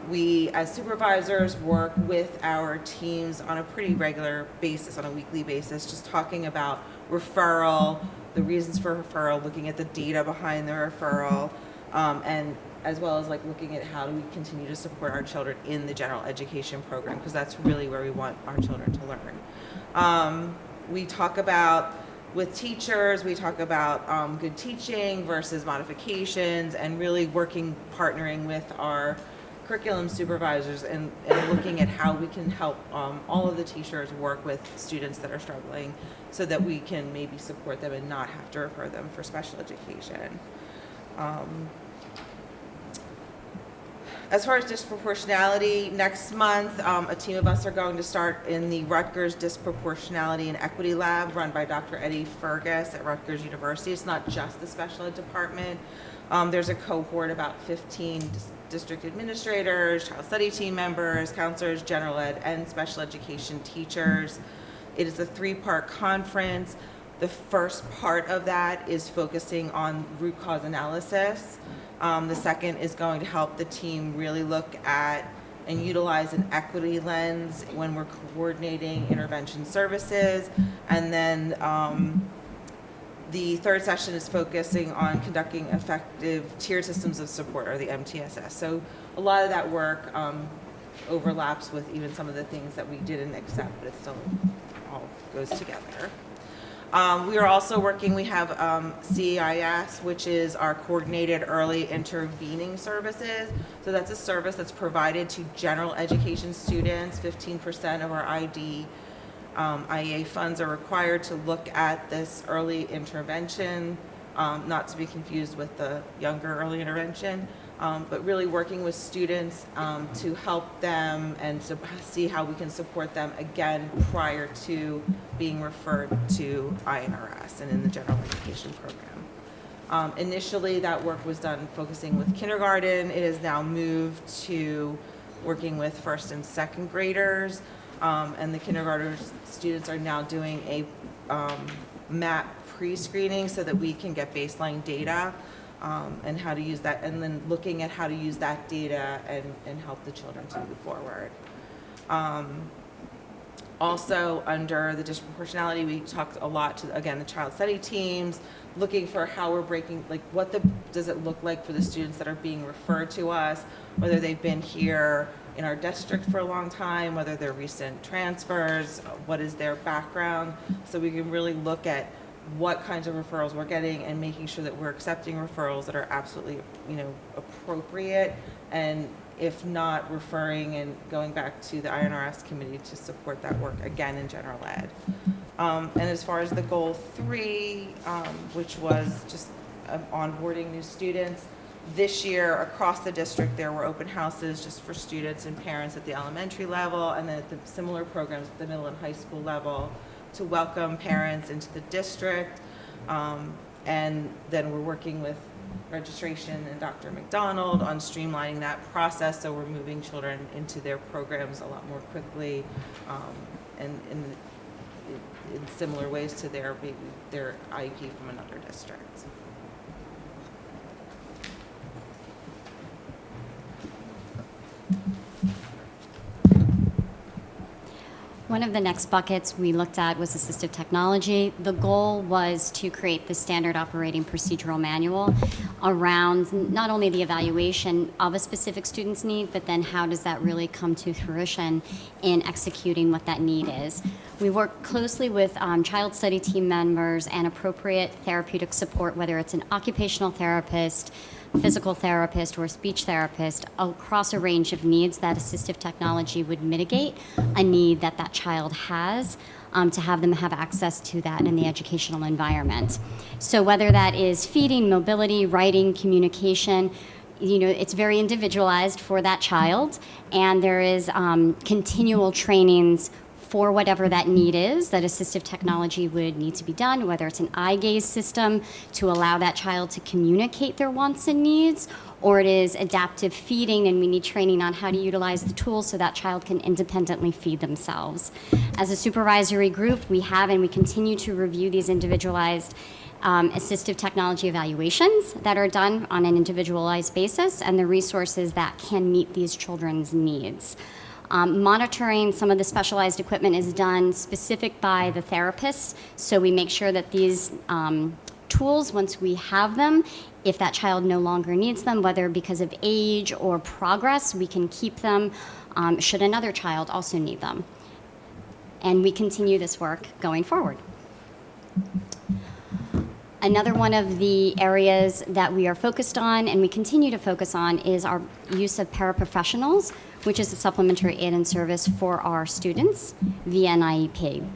We, as supervisors, work with our teams on a pretty regular basis, on a weekly basis, just talking about referral, the reasons for referral, looking at the data behind the referral, and as well as like looking at how do we continue to support our children in the general education program, because that's really where we want our children to learn. We talk about, with teachers, we talk about good teaching versus modifications, and really partnering with our curriculum supervisors and looking at how we can help all of the teachers work with students that are struggling so that we can maybe support them and not have to refer them for special education. As far as disproportionality, next month, a team of us are going to start in the Rutgers Disproportionality and Equity Lab run by Dr. Eddie Fergus at Rutgers University. It's not just the special ed department. There's a cohort, about 15 district administrators, child study team members, counselors, general ed, and special education teachers. It is a 3-part conference. The first part of that is focusing on root cause analysis. The second is going to help the team really look at and utilize an equity lens when we're coordinating intervention services. And then the third session is focusing on conducting effective tiered systems of support, or the MTSS. So a lot of that work overlaps with even some of the things that we didn't accept, but it still all goes together. We are also working, we have CEIS, which is our Coordinated Early Intervening Services. So that's a service that's provided to general education students. 15% of our IEA funds are required to look at this early intervention, not to be confused with the younger early intervention, but really working with students to help them and to see how we can support them again prior to being referred to INRS and in the general education program. Initially, that work was done focusing with kindergarten. It has now moved to working with first and second graders, and the kindergarten students are now doing a MAP pre-screening so that we can get baseline data and how to use that, and then looking at how to use that data and help the children to move forward. Also, under the disproportionality, we talked a lot to, again, the child study teams, looking for how we're breaking, like does it look like for the students that are being referred to us, whether they've been here in our district for a long time, whether they're recent transfers, what is their background, so we can really look at what kinds of referrals we're getting and making sure that we're accepting referrals that are absolutely, appropriate, and if not, referring and going back to the INRS committee to support that work again in general ed. And as far as the goal 3, which was just onboarding new students, this year across the district there were open houses just for students and parents at the elementary level, and then at the similar programs at the middle and high school level to welcome parents into the district. And then we're working with registration and Dr. McDonald on streamlining that process, so we're moving children into their programs a lot more quickly, and in similar ways to their IEP from another district. One of the next buckets we looked at was assistive technology. The goal was to create the standard operating procedural manual around not only the evaluation of a specific student's need, but then how does that really come to fruition in executing what that need is. We work closely with child study team members and appropriate therapeutic support, whether it's an occupational therapist, physical therapist, or speech therapist, across a range of needs that assistive technology would mitigate a need that that child has, to have them have access to that in the educational environment. So whether that is feeding, mobility, writing, communication, it's very individualized for that child, and there is continual trainings for whatever that need is that assistive technology would need to be done, whether it's an eye gaze system to allow that child to communicate their wants and needs, or it is adaptive feeding and we need training on how to utilize the tools so that child can independently feed themselves. As a supervisory group, we have and we continue to review these individualized assistive technology evaluations that are done on an individualized basis and the resources that can meet these children's needs. Monitoring some of the specialized equipment is done specific by the therapists, so we make sure that these tools, once we have them, if that child no longer needs them, whether because of age or progress, we can keep them should another child also need them. And we continue this work going forward. Another one of the areas that we are focused on and we continue to focus on is our use of paraprofessionals, which is a supplementary aid and service for our students via an IEP.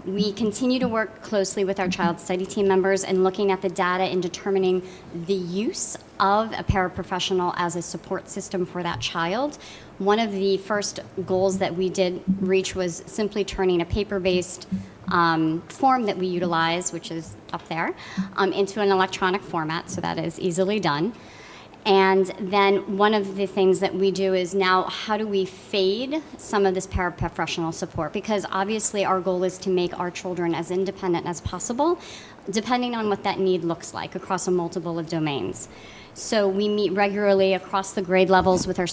We continue to work closely with our child study team members and looking at the data and determining the use of a paraprofessional as a support system for that child. One of the first goals that we did reach was simply turning a paper-based form that we utilize, which is up there, into an electronic format, so that is easily done. And then one of the things that we do is now, how do we fade some of this paraprofessional support? Because obviously our goal is to make our children as independent as possible, depending on what that need looks like across a multiple of domains. So we meet regularly across the grade levels with our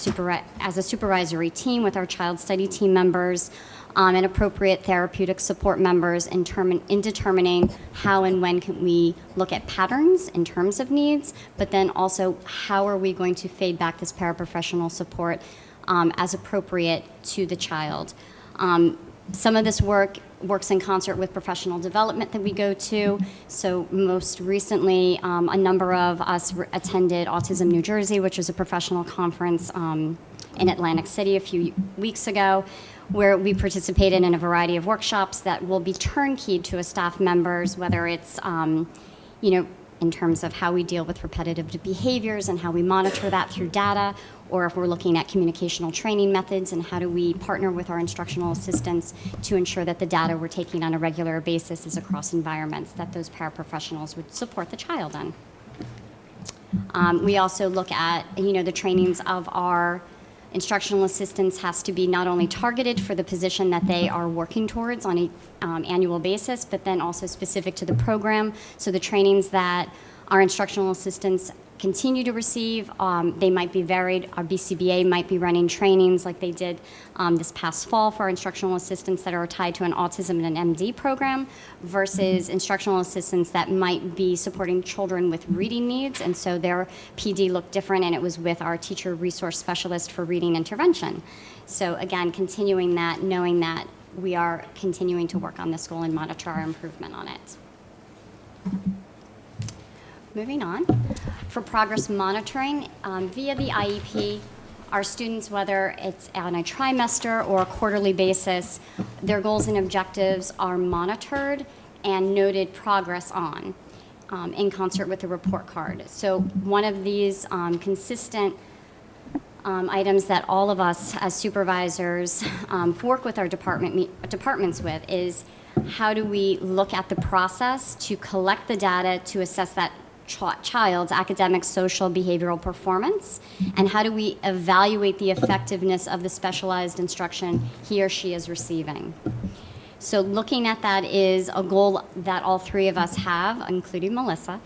as a supervisory team with our child study team members, and appropriate therapeutic support members in determining how and when can we look at patterns in terms of needs, but then also how are we going to fade back this paraprofessional support as appropriate to the child. Some of this works in concert with professional development that we go to. So most recently, a number of us attended Autism New Jersey, which is a professional conference in Atlantic City a few weeks ago, where we participated in a variety of workshops that will be turnkeyed to a staff members, whether it's, in terms of how we deal with repetitive behaviors and how we monitor that through data, or if we're looking at communicational training methods and how do we partner with our instructional assistants to ensure that the data we're taking on a regular basis is across environments that those paraprofessionals would support the child in. We also look at, the trainings of our instructional assistants has to be not only targeted for the position that they are working towards on an annual basis, but then also specific to the program. So the trainings that our instructional assistants continue to receive, they might be varied. Our BCBA might be running trainings like they did this past fall for our instructional assistants that are tied to an autism and an MD program versus instructional assistants that might be supporting children with reading needs. And so their PD looked different, and it was with our teacher resource specialist for reading intervention. So again, continuing that, knowing that we are continuing to work on this goal and monitor our improvement on it. Moving on, for progress monitoring, via the IEP, our students, whether it's on a trimester or a quarterly basis, their goals and objectives are monitored and noted progress on in concert with the report card. So one of these consistent items that all of us as supervisors work with our departments with is how do we look at the process to collect the data to assess that child's academic, social, behavioral performance, and how do we evaluate the effectiveness of the specialized instruction he or she is receiving. So looking at that is a goal that all three of us have, including Melissa,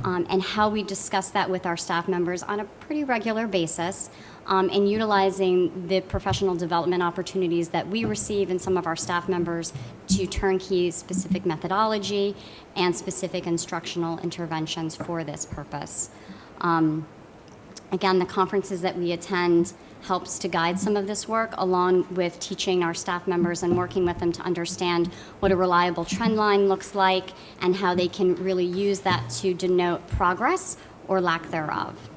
and how we discuss that with our staff members on a pretty regular basis, and utilizing the professional development opportunities that we receive and some of our staff members to turnkey specific methodology and specific instructional interventions for this purpose. Again, the conferences that we attend helps to guide some of this work, along with teaching our staff members and working with them to understand what a reliable trend line looks like and how they can really use that to denote progress or lack thereof.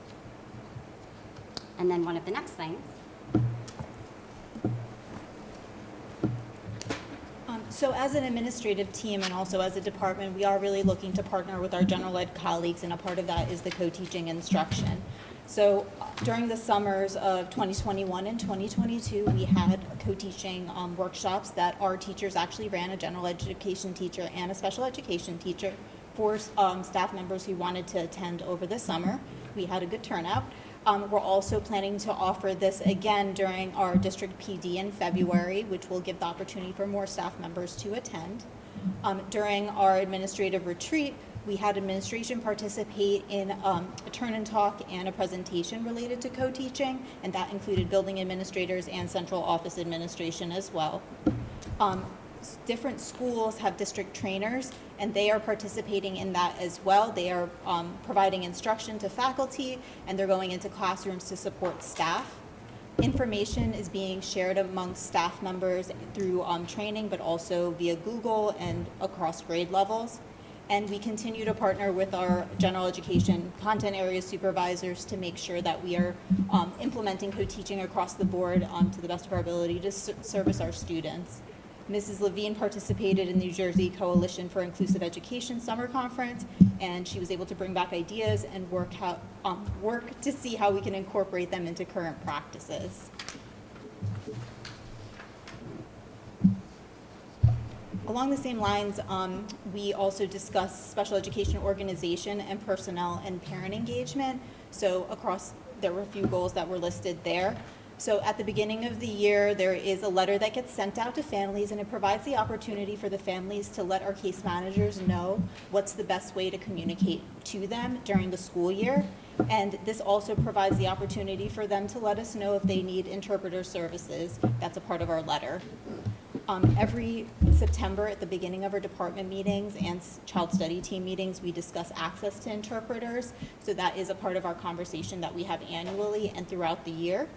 And then one of the next things. So as an administrative team and also as a department, we are really looking to partner with our general ed colleagues, and a part of that is the co-teaching instruction. So during the summers of 2021 and 2022, we had co-teaching workshops that our teachers actually ran, a general education teacher and a special education teacher, for staff members who wanted to attend over the summer. We had a good turnout. We're also planning to offer this again during our district PD in February, which will give the opportunity for more staff members to attend. During our administrative retreat, we had administration participate in a turn and talk and a presentation related to co-teaching, and that included building administrators and central office administration as well. Different schools have district trainers, and they are participating in that as well. They are providing instruction to faculty, and they're going into classrooms to support staff. Information is being shared amongst staff members through training, but also via Google and across grade levels. And we continue to partner with our general education content area supervisors to make sure that we are implementing co-teaching across the board to the best of our ability to service our students. Mrs. Levine participated in the New Jersey Coalition for Inclusive Education Summer Conference, and she was able to bring back ideas and work to see how we can incorporate them into current practices. Along the same lines, we also discussed special education organization and personnel and parent engagement. So there were a few goals that were listed there. So at the beginning of the year, there is a letter that gets sent out to families, and it provides the opportunity for the families to let our case managers know what's the best way to communicate to them during the school year. And this also provides the opportunity for them to let us know if they need interpreter services. That's a part of our letter. Every September at the beginning of our department meetings and child study team meetings, we discuss access to interpreters. So that is a part of our conversation that we have annually and throughout the year.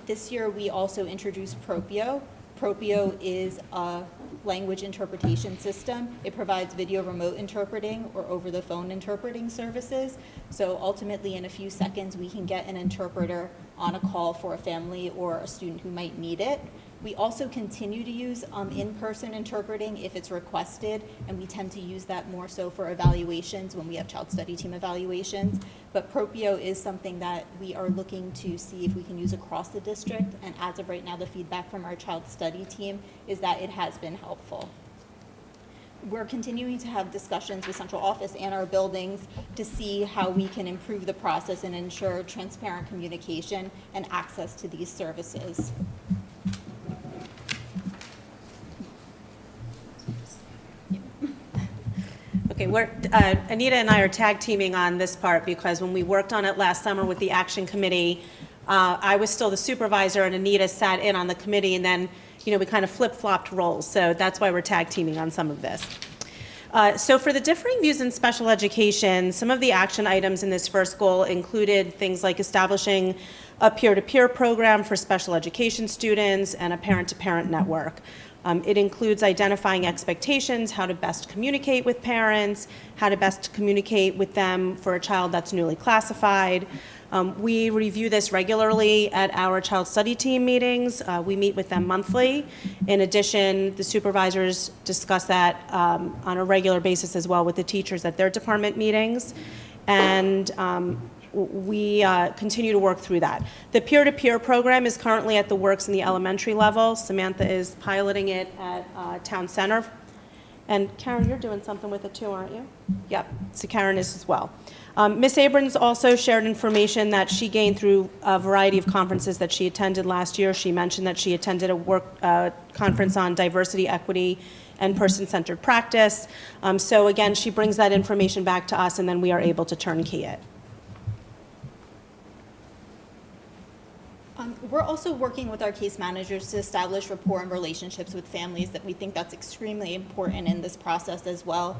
This year, we also introduced Propio. Propio is a language interpretation system. It provides video remote interpreting or over-the-phone interpreting services. So ultimately, in a few seconds, we can get an interpreter on a call for a family or a student who might need it. We also continue to use in-person interpreting if it's requested, and we tend to use that more so for evaluations when we have child study team evaluations. But Propio is something that we are looking to see if we can use across the district, and as of right now, the feedback from our child study team is that it has been helpful. We're continuing to have discussions with central office and our buildings to see how we can improve the process and ensure transparent communication and access to these services. Okay, Anita and I are tag teaming on this part because when we worked on it last summer with the action committee, I was still the supervisor and Anita sat in on the committee, and then, we kind of flip-flopped roles. So that's why we're tag teaming on some of this. So for the differing views in special education, some of the action items in this first goal included things like establishing a peer-to-peer program for special education students and a parent-to-parent network. It includes identifying expectations, how to best communicate with parents, how to best communicate with them for a child that's newly classified. We review this regularly at our child study team meetings. We meet with them monthly. In addition, the supervisors discuss that on a regular basis as well with the teachers at their department meetings. And we continue to work through that. The peer-to-peer program is currently at the works in the elementary level. Samantha is piloting it at Town Center. And Karen, you're doing something with it too, aren't you? Yep, so Karen is as well. Ms. Abrams also shared information that she gained through a variety of conferences that she attended last year. She mentioned that she attended a work conference on diversity, equity, and person-centered practice. So again, she brings that information back to us, and then we are able to turnkey it. We're also working with our case managers to establish rapport and relationships with families. That we think that's extremely important in this process as well.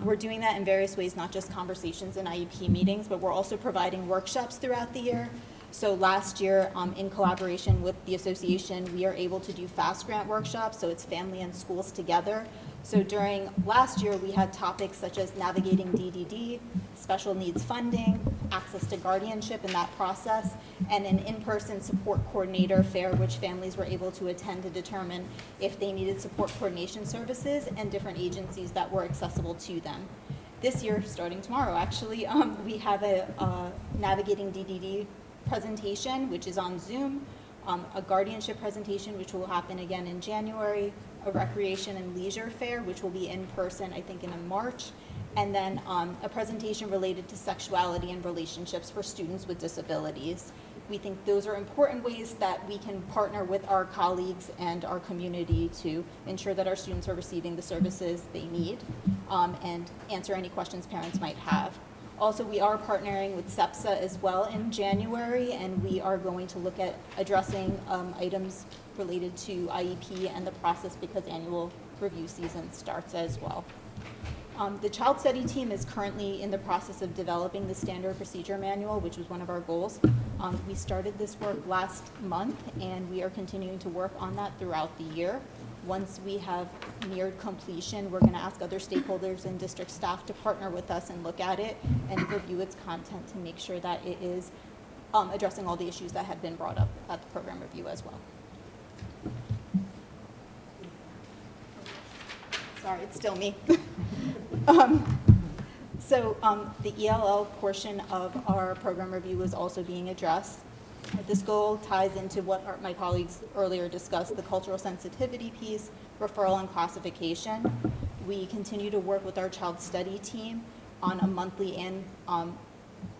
We're doing that in various ways, not just conversations and IEP meetings, but we're also providing workshops throughout the year. So last year, in collaboration with the association, we are able to do FAST grant workshops, so it's family and schools together. So during last year, we had topics such as navigating DDD, special needs funding, access to guardianship in that process, and an in-person support coordinator fair, which families were able to attend to determine if they needed support coordination services and different agencies that were accessible to them. This year, starting tomorrow, actually, we have a navigating DDD presentation, which is on Zoom, a guardianship presentation, which will happen again in January, a recreation and leisure fair, which will be in person, I think, in March, and then a presentation related to sexuality and relationships for students with disabilities. We think those are important ways that we can partner with our colleagues and our community to ensure that our students are receiving the services they need and answer any questions parents might have. Also, we are partnering with SEPSA as well in January, and we are going to look at addressing items related to IEP and the process because annual review season starts as well. The child study team is currently in the process of developing the standard procedure manual, which was one of our goals. We started this work last month, and we are continuing to work on that throughout the year. Once we have neared completion, we're going to ask other stakeholders and district staff to partner with us and look at it and review its content to make sure that it is addressing all the issues that had been brought up at the program review as well. Sorry, it's still me. So the ELL portion of our program review is also being addressed. This goal ties into what my colleagues earlier discussed, the cultural sensitivity piece, referral and classification. We continue to work with our child study team on a monthly and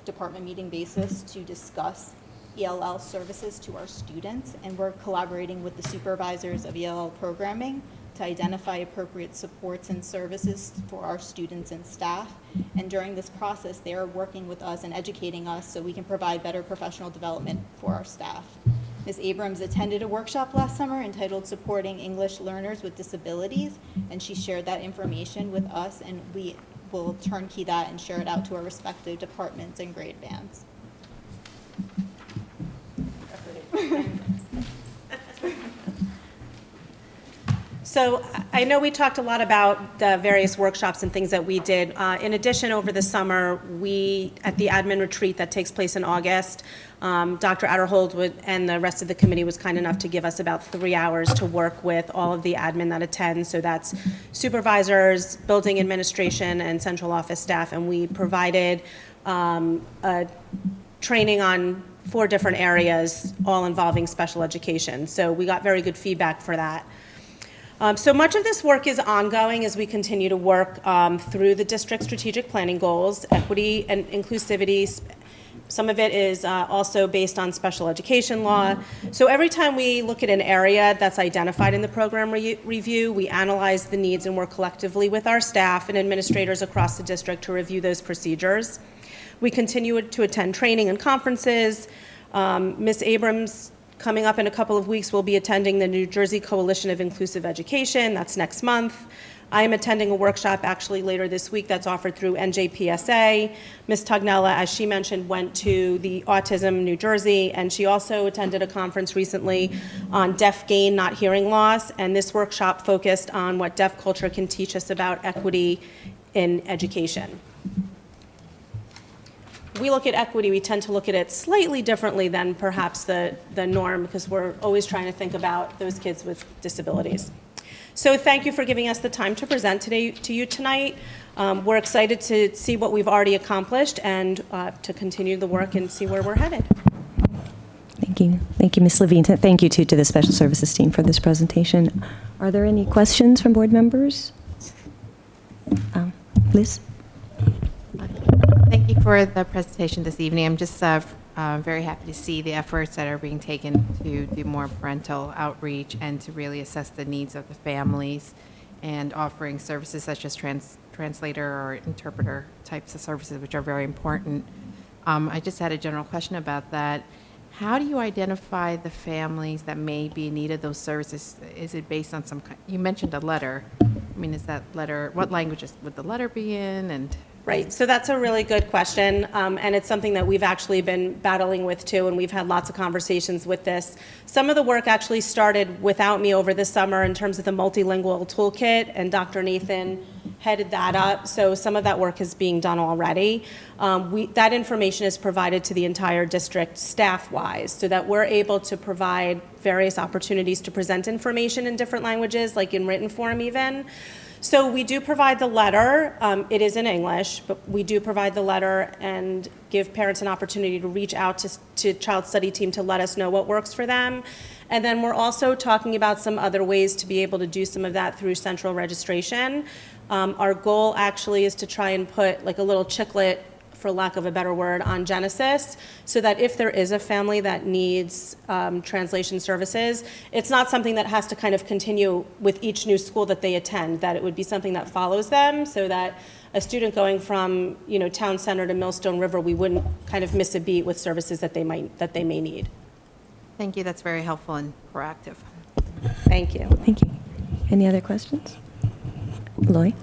department meeting basis to discuss ELL services to our students, and we're collaborating with the supervisors of ELL programming to identify appropriate supports and services for our students and staff. And during this process, they are working with us and educating us so we can provide better professional development for our staff. Ms. Abrams attended a workshop last summer entitled Supporting English Learners with Disabilities, and she shared that information with us, and we will turnkey that and share it out to our respective departments and grade bands. So I know we talked a lot about the various workshops and things that we did. In addition, over the summer, at the admin retreat that takes place in August, Dr. Adderhold and the rest of the committee was kind enough to give us about 3 hours to work with all of the admin that attend. So that's supervisors, building administration, and central office staff. And we provided a training on 4 different areas, all involving special education. So we got very good feedback for that. So much of this work is ongoing as we continue to work through the district strategic planning goals, equity and inclusivity. Some of it is also based on special education law. So every time we look at an area that's identified in the program review, we analyze the needs and work collectively with our staff and administrators across the district to review those procedures. We continue to attend training and conferences. Ms. Abrams, coming up in a couple of weeks, we'll be attending the New Jersey Coalition of Inclusive Education. That's next month. I am attending a workshop actually later this week that's offered through NJPSA. Ms. Tugnella, as she mentioned, went to the Autism New Jersey, and she also attended a conference recently on deaf gain, not hearing loss, and this workshop focused on what deaf culture can teach us about equity in education. We look at equity, we tend to look at it slightly differently than perhaps the norm, because we're always trying to think about those kids with disabilities. So thank you for giving us the time to present today to you tonight. We're excited to see what we've already accomplished and to continue the work and see where we're headed. Thank you. Thank you, Ms. Levine. Thank you, too, to the Special Services team for this presentation. Are there any questions from board members? Liz? Thank you for the presentation this evening. I'm just very happy to see the efforts that are being taken to do more parental outreach and to really assess the needs of the families and offering services such as translator or interpreter types of services, which are very important. I just had a general question about that. How do you identify the families that may be in need of those services? Is it based on you mentioned a letter. I mean, is that letter, what languages would the letter be in? And Right, so that's a really good question, and it's something that we've actually been battling with too, and we've had lots of conversations with this. Some of the work actually started without me over the summer in terms of the multilingual toolkit, and Dr. Nathan headed that up, so some of that work is being done already. That information is provided to the entire district staff-wise, so that we're able to provide various opportunities to present information in different languages, like in written form even. So we do provide the letter. It is in English, but we do provide the letter and give parents an opportunity to reach out to Child Study Team to let us know what works for them. And then we're also talking about some other ways to be able to do some of that through central registration. Our goal actually is to try and put like a little chicklet, for lack of a better word, on Genesis, so that if there is a family that needs translation services, it's not something that has to kind of continue with each new school that they attend, that it would be something that follows them, so that a student going from, Town Center to Millstone River, we wouldn't kind of miss a beat with services that they may need. thank you, that's very helpful and proactive. Thank you. Thank you. Any other questions? Loy?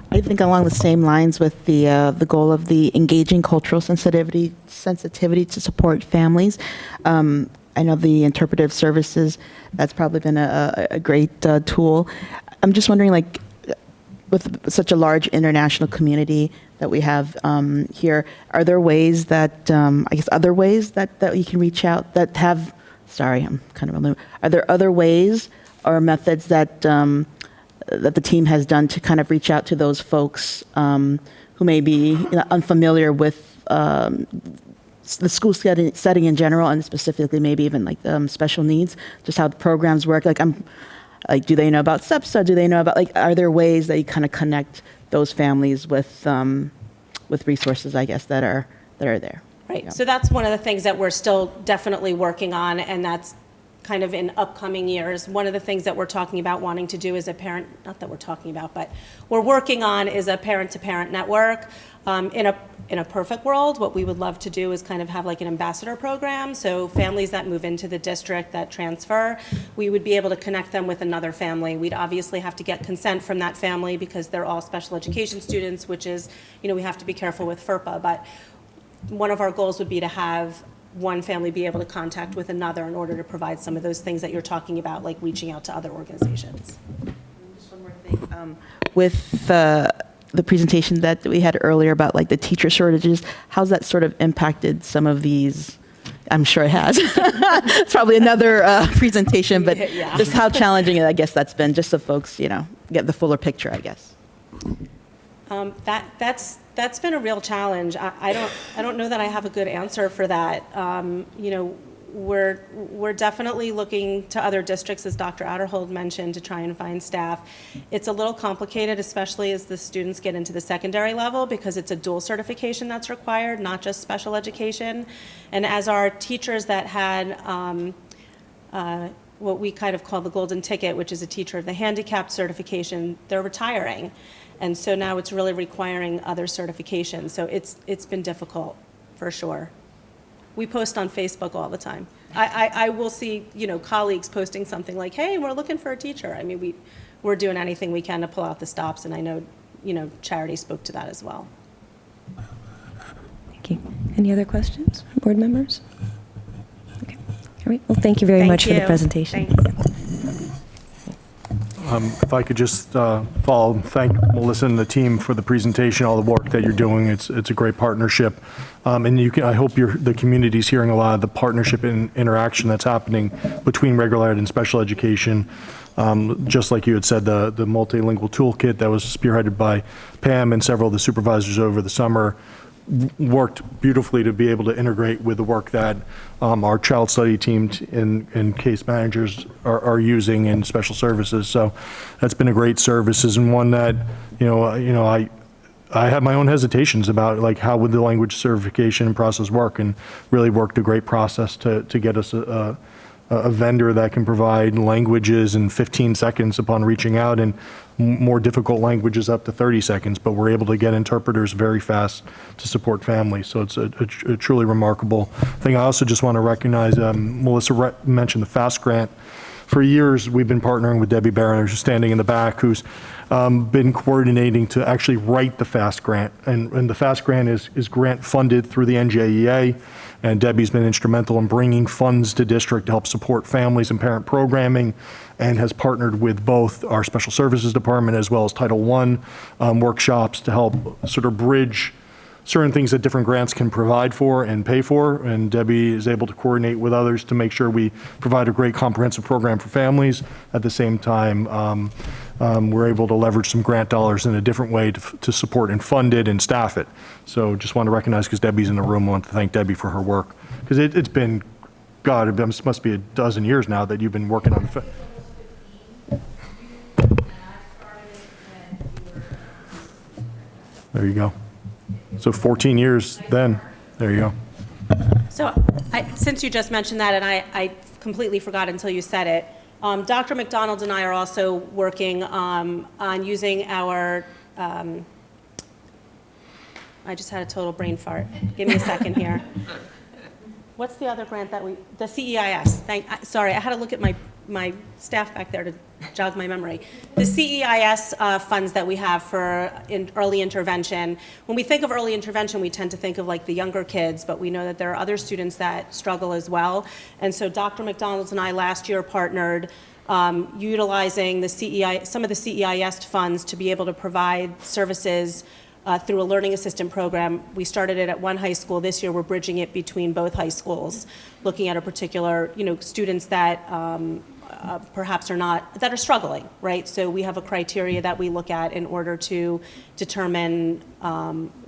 I think along the same lines with the goal of the engaging cultural sensitivity to support families. I know the interpretive services, that's probably been a great tool. I'm just wondering, like, with such a large international community that we have here, are there ways that, other ways that you can reach out that have, are there other ways or methods that that the team has done to kind of reach out to those folks who may be unfamiliar with the school setting in general, and specifically maybe even like special needs, just how the programs work. Do they know about SEPSA? Do they know about, are there ways that you kind of connect those families with resources, I guess, that are there? Right. Yeah. So that's one of the things that we're still definitely working on, and that's kind of in upcoming years. One of the things that we're talking about wanting to do is not that we're talking about, but we're working on is a parent-to-parent network. In a perfect world, what we would love to do is kind of have like an ambassador program. So families that move into the district that transfer, we would be able to connect them with another family. We'd obviously have to get consent from that family because they're all special education students, which is, we have to be careful with FERPA. But one of our goals would be to have one family be able to contact with another in order to provide some of those things that you're talking about, like reaching out to other organizations. Just one more thing. With the presentation that we had earlier about like the teacher shortages, how's that sort of impacted some of these? I'm sure it has. It's probably another presentation, but Yeah. just how challenging I guess that's been, just so folks, get the fuller picture, I guess. That's been a real challenge. I don't know that I have a good answer for that. We're definitely looking to other districts, as Dr. Adderhold mentioned, to try and find staff. It's a little complicated, especially as the students get into the secondary level, because it's a dual certification that's required, not just special education. And as our teachers that had what we kind of call the golden ticket, which is a teacher of the handicapped certification, they're retiring. And so now it's really requiring other certifications. So it's been difficult, for sure. We post on Facebook all the time. I will see, colleagues posting something like, hey, we're looking for a teacher. I mean, we're doing anything we can to pull out the stops, and I know, Charity spoke to that as well. Thank you. Any other questions, board members? Okay. All right. Well, thank you very much for the presentation. Thanks. If I could just thank Melissa and the team for the presentation, all the work that you're doing. It's a great partnership. And I hope the community's hearing a lot of the partnership and interaction that's happening between regular ed and special education. Just like you had said, the multilingual toolkit that was spearheaded by Pam and several of the supervisors over the summer worked beautifully to be able to integrate with the work that our child study team and case managers are using in special services. So that's been a great service, and one that I have my own hesitations about, like, how would the language certification process work, and really worked a great process to get us a vendor that can provide languages in 15 seconds upon reaching out, and more difficult languages up to 30 seconds, but we're able to get interpreters very fast to support families. So it's a truly remarkable thing. I also just want to recognize, Melissa mentioned the FAST grant. For years, we've been partnering with Debbie Barron, who's standing in the back, who's been coordinating to actually write the FAST grant. And the FAST grant is grant funded through the NJEA. And Debbie's been instrumental in bringing funds to district to help support families and parent programming, and has partnered with both our special services department as well as Title I workshops to help sort of bridge certain things that different grants can provide for and pay for. And Debbie is able to coordinate with others to make sure we provide a great comprehensive program for families. At the same time, we're able to leverage some grant dollars in a different way to support and fund it and staff it. So just want to recognize, because Debbie's in the room, I want to thank Debbie for her work. Because it's been, God, it must be a dozen years now that you've been working on the. There you go. So 14 years then. There you go. So since you just mentioned that, and I completely forgot until you said it, Dr. McDonald and I are also working on using our, I just had a total brain fart. Give me a second here. What's the other grant that the CEIS. Sorry, I had to look at my staff back there to jog my memory. The CEIS funds that we have for early intervention. When we think of early intervention, we tend to think of like the younger kids, but we know that there are other students that struggle as well. And so Dr. McDonald and I last year partnered utilizing some of the CEIS funds to be able to provide services through a learning assistant program. We started it at one high school. This year, we're bridging it between both high schools, looking at a particular, students that perhaps that are struggling, right? So we have a criteria that we look at in order to determine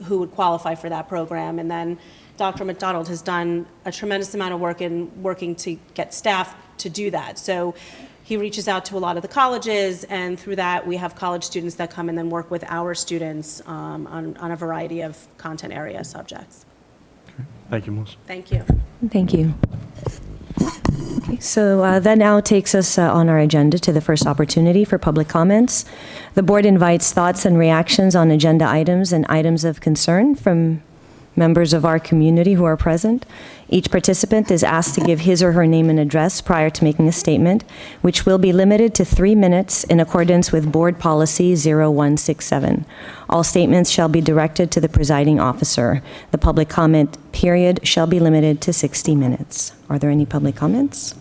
who would qualify for that program. And then Dr. McDonald has done a tremendous amount of work in working to get staff to do that. So he reaches out to a lot of the colleges, and through that, we have college students that come and then work with our students on a variety of content area subjects. Thank you, Melissa. Thank you. Thank you. Okay, so that now takes us on our agenda to the first opportunity for public comments. The board invites thoughts and reactions on agenda items and items of concern from members of our community who are present. Each participant is asked to give his or her name and address prior to making a statement, which will be limited to 3 minutes in accordance with Board Policy 0167. All statements shall be directed to the presiding officer. The public comment period shall be limited to 60 minutes. Are there any public comments?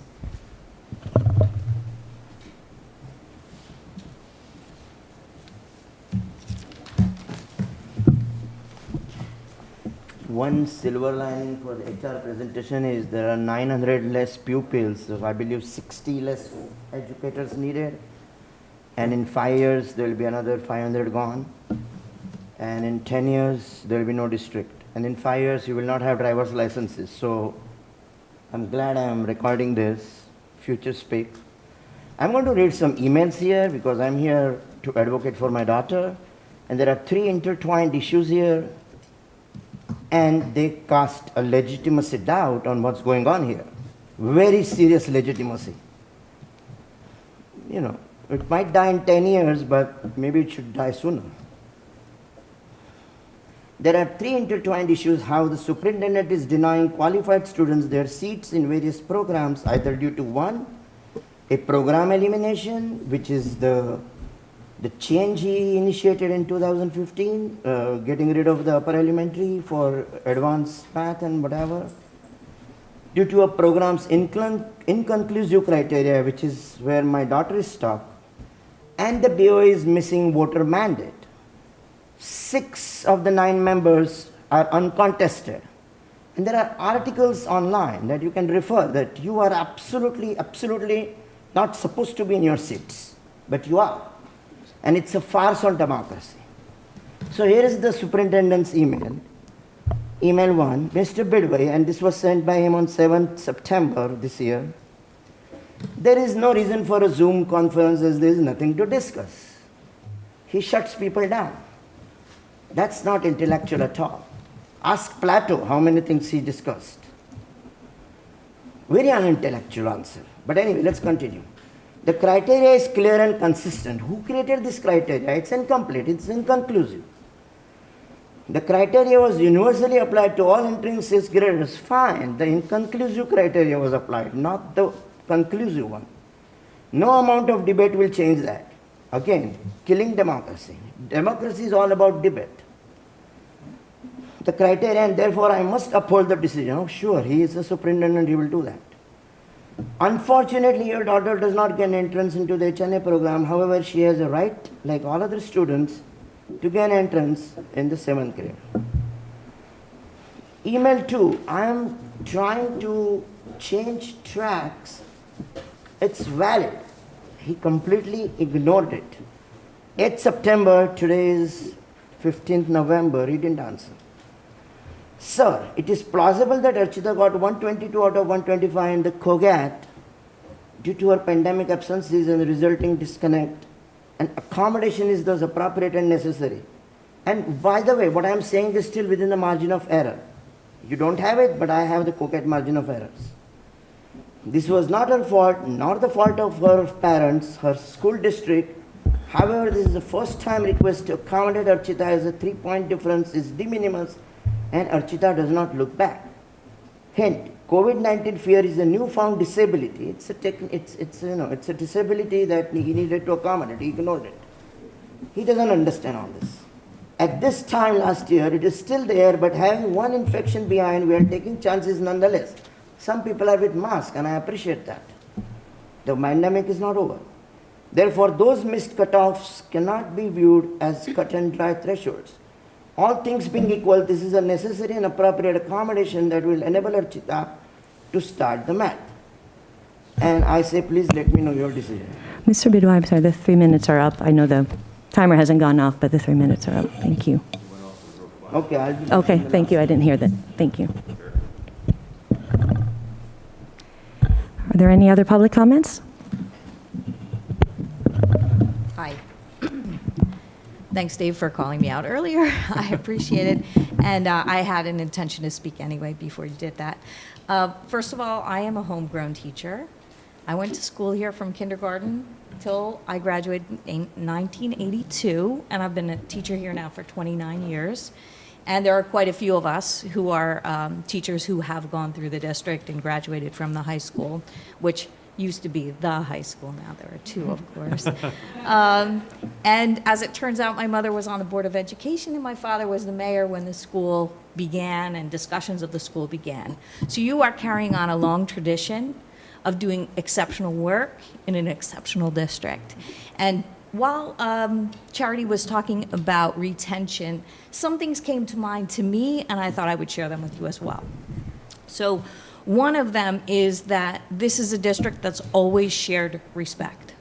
One silver lining for the HR presentation is there are 900 less pupils, so I believe 60 less educators needed. And in 5 years, there will be another 500 gone. And in 10 years, there will be no district. And in 5 years, you will not have driver's licenses. So I'm glad I'm recording this, future speak. I'm going to read some emails here because I'm here to advocate for my daughter. And there are 3 intertwined issues here. And they cast a legitimacy doubt on what's going on here. Very serious legitimacy. You know, it might die in 10 years, but maybe it should die sooner. There are 3 intertwined issues: how the superintendent is denying qualified students their seats in various programs, either due to 1, a program elimination, which is the change he initiated in 2015, getting rid of the upper elementary for advanced math and whatever, due to a program's inconclusive criteria, which is where my daughter is stuck, and the BOE is missing voter mandate. 6 of the 9 members are uncontested. And there are articles online that you can refer that you are absolutely not supposed to be in your seats, but you are. And it's a farce on democracy. So here is the superintendent's email. Email 1, Mr. Bidway, and this was sent by him on 7th September this year. There is no reason for a Zoom conference as there is nothing to discuss. He shuts people down. That's not intellectual at all. Ask Plato how many things he discussed. Very unintellectual answer. But anyway, let's continue. The criteria is clear and consistent. Who created this criteria? It's incomplete, it's inconclusive. The criteria was universally applied to all entering 6th graders. Fine, the inconclusive criteria was applied, not the conclusive one. No amount of debate will change that. Again, killing democracy. Democracy is all about debate. The criteria, and therefore I must uphold the decision. Oh, sure, he is the superintendent, he will do that. Unfortunately, your daughter does not gain entrance into the HNA program. However, she has a right, like all other students, to gain entrance in the 7th grade. Email 2, I am trying to change tracks. It's valid. He completely ignored it. 8th September, today is 15th November, he didn't answer. Sir, it is plausible that Archita got 122 out of 125 in the COGAT due to her pandemic absences and resulting disconnect, and accommodation is thus appropriate and necessary. And by the way, what I am saying is still within the margin of error. You don't have it, but I have the COGAT margin of errors. This was not her fault, nor the fault of her parents, her school district. However, this is the first time request to accommodate Archita as a 3-point difference is de minimis, and Archita does not look back. Hint, COVID-19 fear is a newfound disability. It's a disability that he needed to accommodate. He ignored it. He doesn't understand all this. At this time last year, it is still there, but having one infection behind, we are taking chances nonetheless. Some people are with masks, and I appreciate that. The pandemic is not over. Therefore, those missed cutoffs cannot be viewed as cut and dry thresholds. All things being equal, this is a necessary and appropriate accommodation that will enable Archita to start the math. And I say, please let me know your decision. Mr. Bidwai, I'm sorry, the 3 minutes are up. I know the timer hasn't gone off, but the 3 minutes are up. Thank you. Okay, I'll be. Okay, thank you. I didn't hear that. Thank you. Are there any other public comments? Hi. Thanks, Dave, for calling me out earlier. I appreciate it. And I had an intention to speak anyway before you did that. First of all, I am a homegrown teacher. I went to school here from kindergarten till I graduated in 1982, and I've been a teacher here now for 29 years. And there are quite a few of us who are teachers who have gone through the district and graduated from the high school, which used to be the high school. Now there are two, of course. And as it turns out, my mother was on the Board of Education and my father was the mayor when the school began and discussions of the school began. So you are carrying on a long tradition of doing exceptional work in an exceptional district. And while Charity was talking about retention, some things came to mind to me, and I thought I would share them with you as well. So one of them is that this is a district that's always shared respect.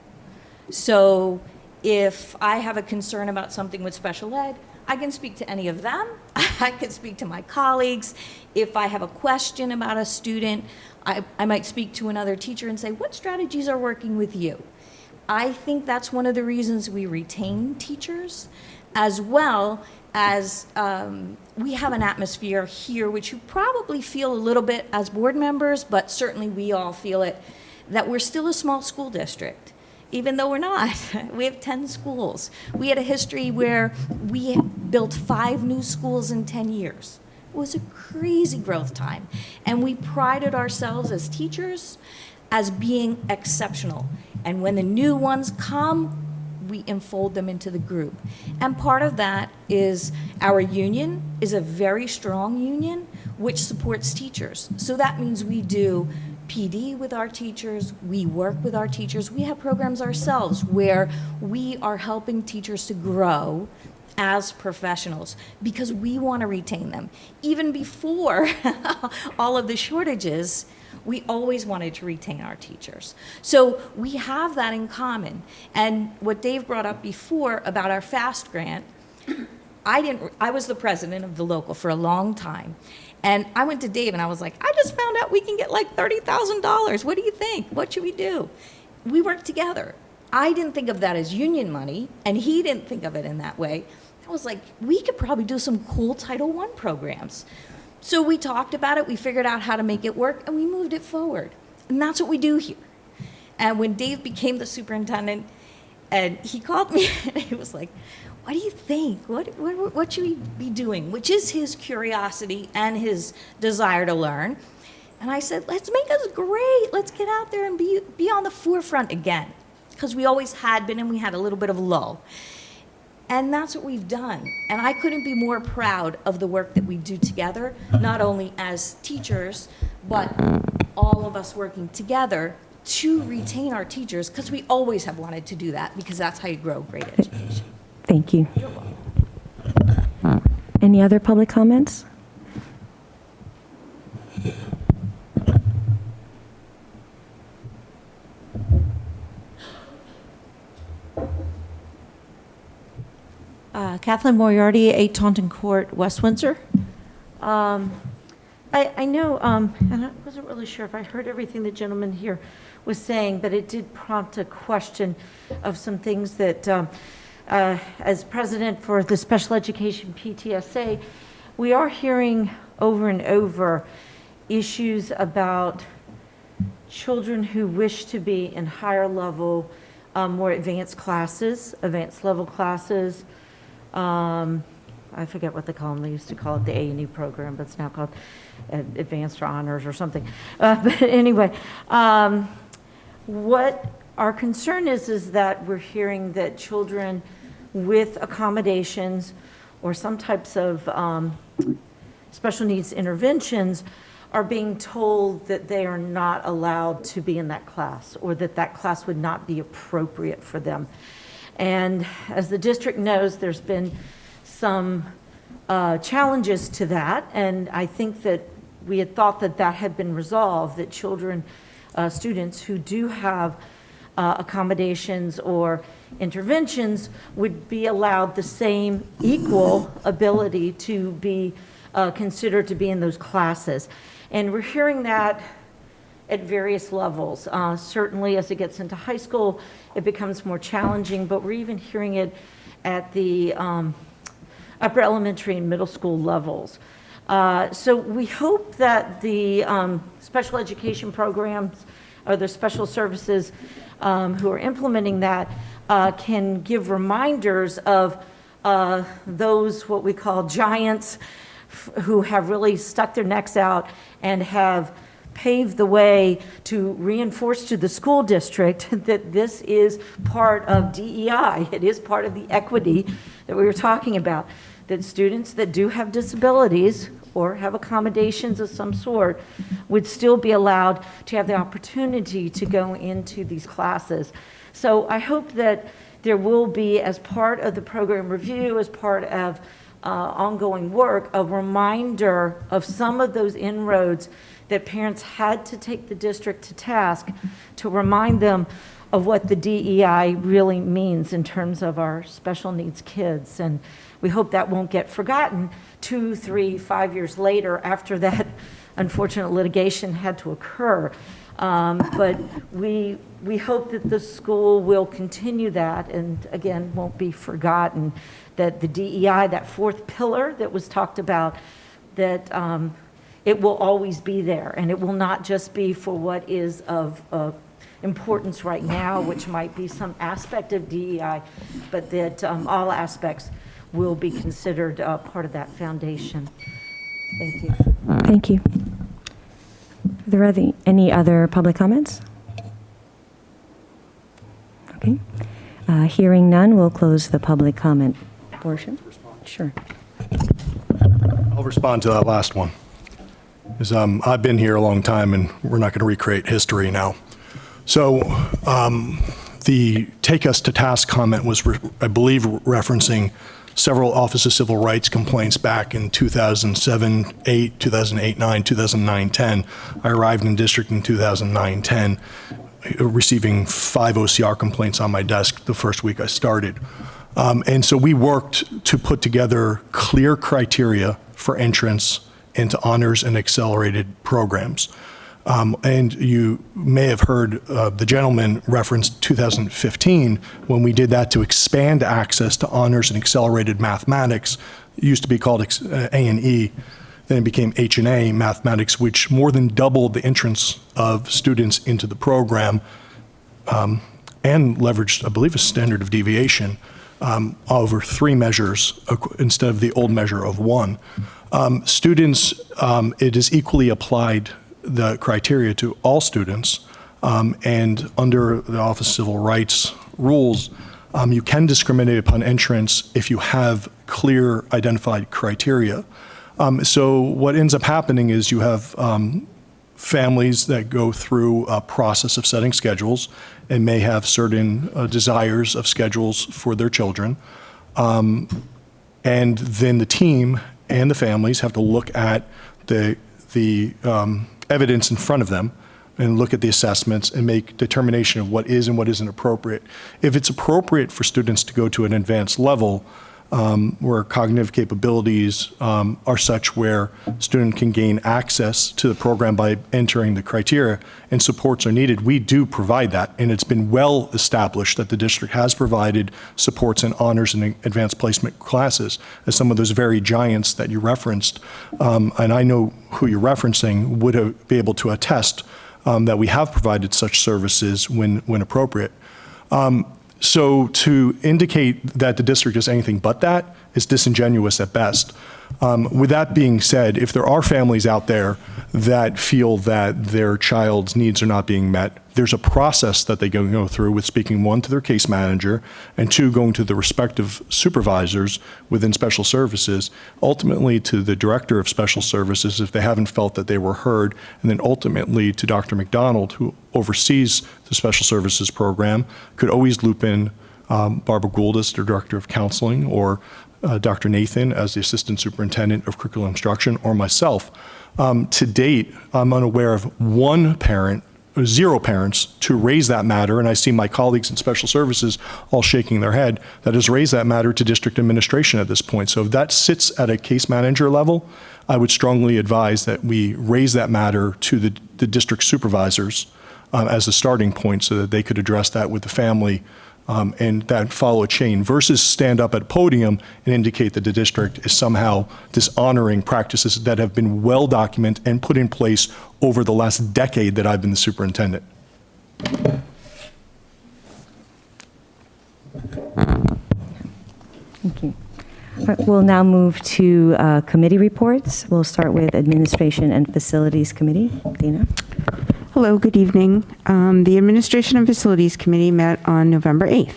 So if I have a concern about something with special ed, I can speak to any of them. I can speak to my colleagues. If I have a question about a student, I might speak to another teacher and say, what strategies are working with you? I think that's one of the reasons we retain teachers, as well as we have an atmosphere here, which you probably feel a little bit as board members, but certainly we all feel it, that we're still a small school district, even though we're not. We have 10 schools. We had a history where we built 5 new schools in 10 years. It was a crazy growth time. And we prided ourselves as teachers as being exceptional. And when the new ones come, we enfold them into the group. And part of that is our union is a very strong union which supports teachers. So that means we do PD with our teachers, we work with our teachers, we have programs ourselves where we are helping teachers to grow as professionals because we want to retain them. Even before all of the shortages, we always wanted to retain our teachers. So we have that in common. And what Dave brought up before about our FAST grant, I was the president of the local for a long time. And I went to Dave and I was like, I just found out we can get like $30,000. What do you think? What should we do? We worked together. I didn't think of that as union money, and he didn't think of it in that way. I was like, we could probably do some cool Title I programs. So we talked about it, we figured out how to make it work, and we moved it forward. And that's what we do here. And when Dave became the superintendent, and he called me, and he was like, what do you think? What should we be doing? Which is his curiosity and his desire to learn. And I said, let's make us great. Let's get out there and be on the forefront again. Because we always had been, and we had a little bit of lull. And that's what we've done. And I couldn't be more proud of the work that we do together, not only as teachers, but all of us working together to retain our teachers, because we always have wanted to do that, because that's how you grow great education. Thank you. Any other public comments? Kathleen Moriarty, 8 Taunton Court, West Windsor. I know, and I wasn't really sure if I heard everything the gentleman here was saying, but it did prompt a question of some things that, as president for the Special Education PTSA, we are hearing over and over issues about children who wish to be in higher level, more advanced classes, advanced level classes. I forget what they call them. They used to call it the A&E program, but it's now called Advanced or Honors or something. But anyway, what our concern is that we're hearing that children with accommodations or some types of special needs interventions are being told that they are not allowed to be in that class, or that that class would not be appropriate for them. And as the district knows, there's been some challenges to that, and I think that we had thought that that had been resolved, that children, students who do have accommodations or interventions would be allowed the same equal ability to be considered to be in those classes. And we're hearing that at various levels. Certainly as it gets into high school, it becomes more challenging, but we're even hearing it at the upper elementary and middle school levels. So we hope that the special education programs or the special services who are implementing that can give reminders of those what we call giants who have really stuck their necks out and have paved the way to reinforce to the school district that this is part of DEI. It is part of the equity that we were talking about, that students that do have disabilities or have accommodations of some sort would still be allowed to have the opportunity to go into these classes. So I hope that there will be, as part of the program review, as part of ongoing work, a reminder of some of those inroads that parents had to take the district to task to remind them of what the DEI really means in terms of our special needs kids. And we hope that won't get forgotten 2, 3, 5 years later after that unfortunate litigation had to occur. But we hope that the school will continue that and, again, won't be forgotten, that the DEI, that fourth pillar that was talked about, that it will always be there, and it will not just be for what is of importance right now, which might be some aspect of DEI, but that all aspects will be considered part of that foundation. Thank you. Thank you. Are there any other public comments? Okay. Hearing none, we'll close the public comment portion. Sure. I'll respond to that last one. Because I've been here a long time, and we're not going to recreate history now. So the take us to task comment was, I believe, referencing several Office of Civil Rights complaints back in 2007, 8, 2008, 9, 2009, 10. I arrived in district in 2009, 10, receiving 5 OCR complaints on my desk the first week I started. And so we worked to put together clear criteria for entrance into honors and accelerated programs. And you may have heard the gentleman reference 2015 when we did that to expand access to honors and accelerated mathematics. It used to be called A&E, then it became H&A mathematics, which more than doubled the entrance of students into the program and leveraged, I believe, a standard of deviation over 3 measures instead of the old measure of 1. Students, it is equally applied, the criteria, to all students, and under the Office of Civil Rights rules, you can discriminate upon entrance if you have clear identified criteria. So what ends up happening is you have families that go through a process of setting schedules and may have certain desires of schedules for their children. And then the team and the families have to look at the evidence in front of them and look at the assessments and make determination of what is and what isn't appropriate. If it's appropriate for students to go to an advanced level, where cognitive capabilities are such where student can gain access to the program by entering the criteria and supports are needed, we do provide that. And it's been well established that the district has provided supports in honors and advanced placement classes, as some of those very giants that you referenced, and I know who you're referencing, would be able to attest that we have provided such services when appropriate. So to indicate that the district is anything but that is disingenuous at best. With that being said, if there are families out there that feel that their child's needs are not being met, there's a process that they can go through with speaking, 1, to their case manager, and 2, going to the respective supervisors within special services, ultimately to the director of special services if they haven't felt that they were heard, and then ultimately to Dr. McDonald, who oversees the special services program. Could always loop in Barbara Gould as the director of counseling, or Dr. Nathan as the assistant superintendent of curriculum instruction, or myself. To date, I'm unaware of one parent zero parents to raise that matter, and I see my colleagues in special services all shaking their head, that has raised that matter to district administration at this point. So if that sits at a case manager level, I would strongly advise that we raise that matter to the district supervisors as a starting point so that they could address that with the family and that follow a chain versus stand up at a podium and indicate that the district is somehow dishonoring practices that have been well documented and put in place over the last decade that I've been the superintendent. Thank you. All right, we'll now move to committee reports. We'll start with Administration and Facilities Committee. Dana? Hello, good evening. The Administration and Facilities Committee met on November 8th.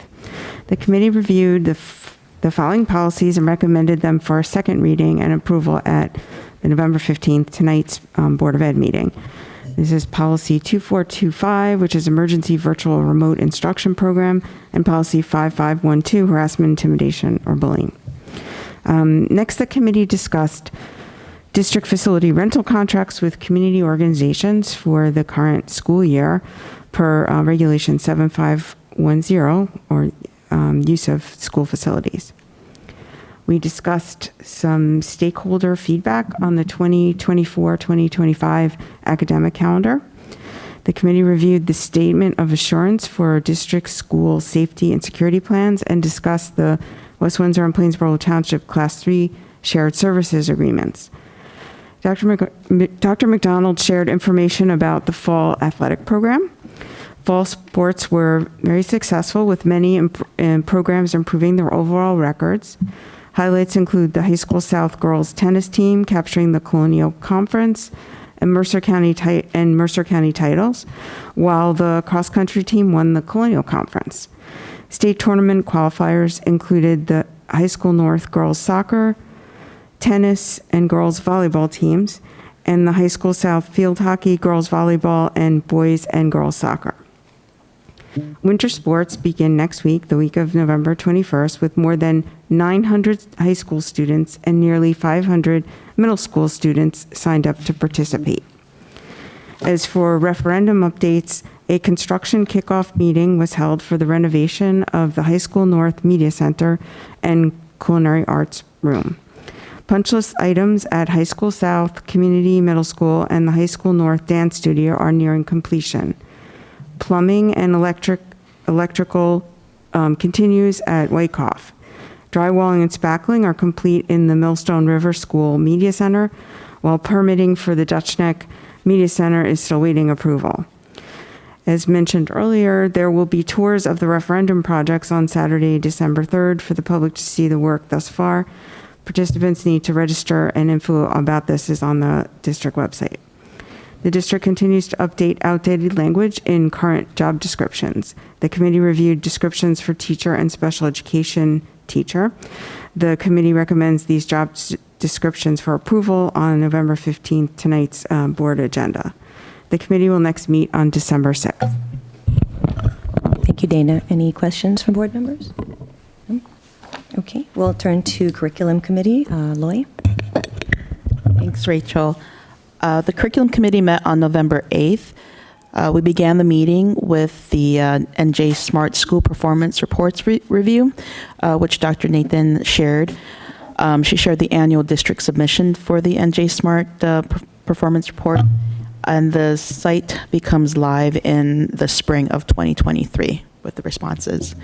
The committee reviewed the following policies and recommended them for a second reading and approval at the November 15th, tonight's Board of Ed meeting. This is Policy 2425, which is Emergency Virtual Remote Instruction Program, and Policy 5512, Harassment, Intimidation, or Bullying. Next, the committee discussed district facility rental contracts with community organizations for the current school year per Regulation 7510, or use of school facilities. We discussed some stakeholder feedback on the 2024-2025 academic calendar. The committee reviewed the statement of assurance for district school safety and security plans and discussed the West Windsor and Plainsboro Township Class 3 shared services agreements. Dr. McDonald shared information about the fall athletic program. Fall sports were very successful, with many programs improving their overall records. Highlights include the High School South girls tennis team capturing the Colonial Conference and Mercer County titles, while the cross-country team won the Colonial Conference. State tournament qualifiers included the High School North girls soccer, tennis, and girls volleyball teams, and the High School South field hockey, girls volleyball, and boys and girls soccer. Winter sports begin next week, the week of November 21st, with more than 900 high school students and nearly 500 middle school students signed up to participate. As for referendum updates, a construction kickoff meeting was held for the renovation of the High School North Media Center and Culinary Arts Room. Punch list items at High School South, Community Middle School, and the High School North Dance Studio are nearing completion. Plumbing and electrical continues at Wyckoff. Drywalling and spackling are complete in the Millstone River School Media Center, while permitting for the Dutch Neck Media Center is still waiting approval. As mentioned earlier, there will be tours of the referendum projects on Saturday, December 3rd for the public to see the work thus far. Participants need to register, and info about this is on the district website. The district continues to update outdated language in current job descriptions. The committee reviewed descriptions for teacher and special education teacher. The committee recommends these job descriptions for approval on November 15th, tonight's board agenda. The committee will next meet on December 6th. Thank you, Dana. Any questions from board members? No? Okay, we'll turn to Curriculum Committee. Loy? Thanks, Rachel. The Curriculum Committee met on November 8th. We began the meeting with the NJ Smart School Performance Reports review, which Dr. Nathan shared. She shared the annual district submission for the NJ Smart Performance Report, and the site becomes live in the spring of 2023 with the responses.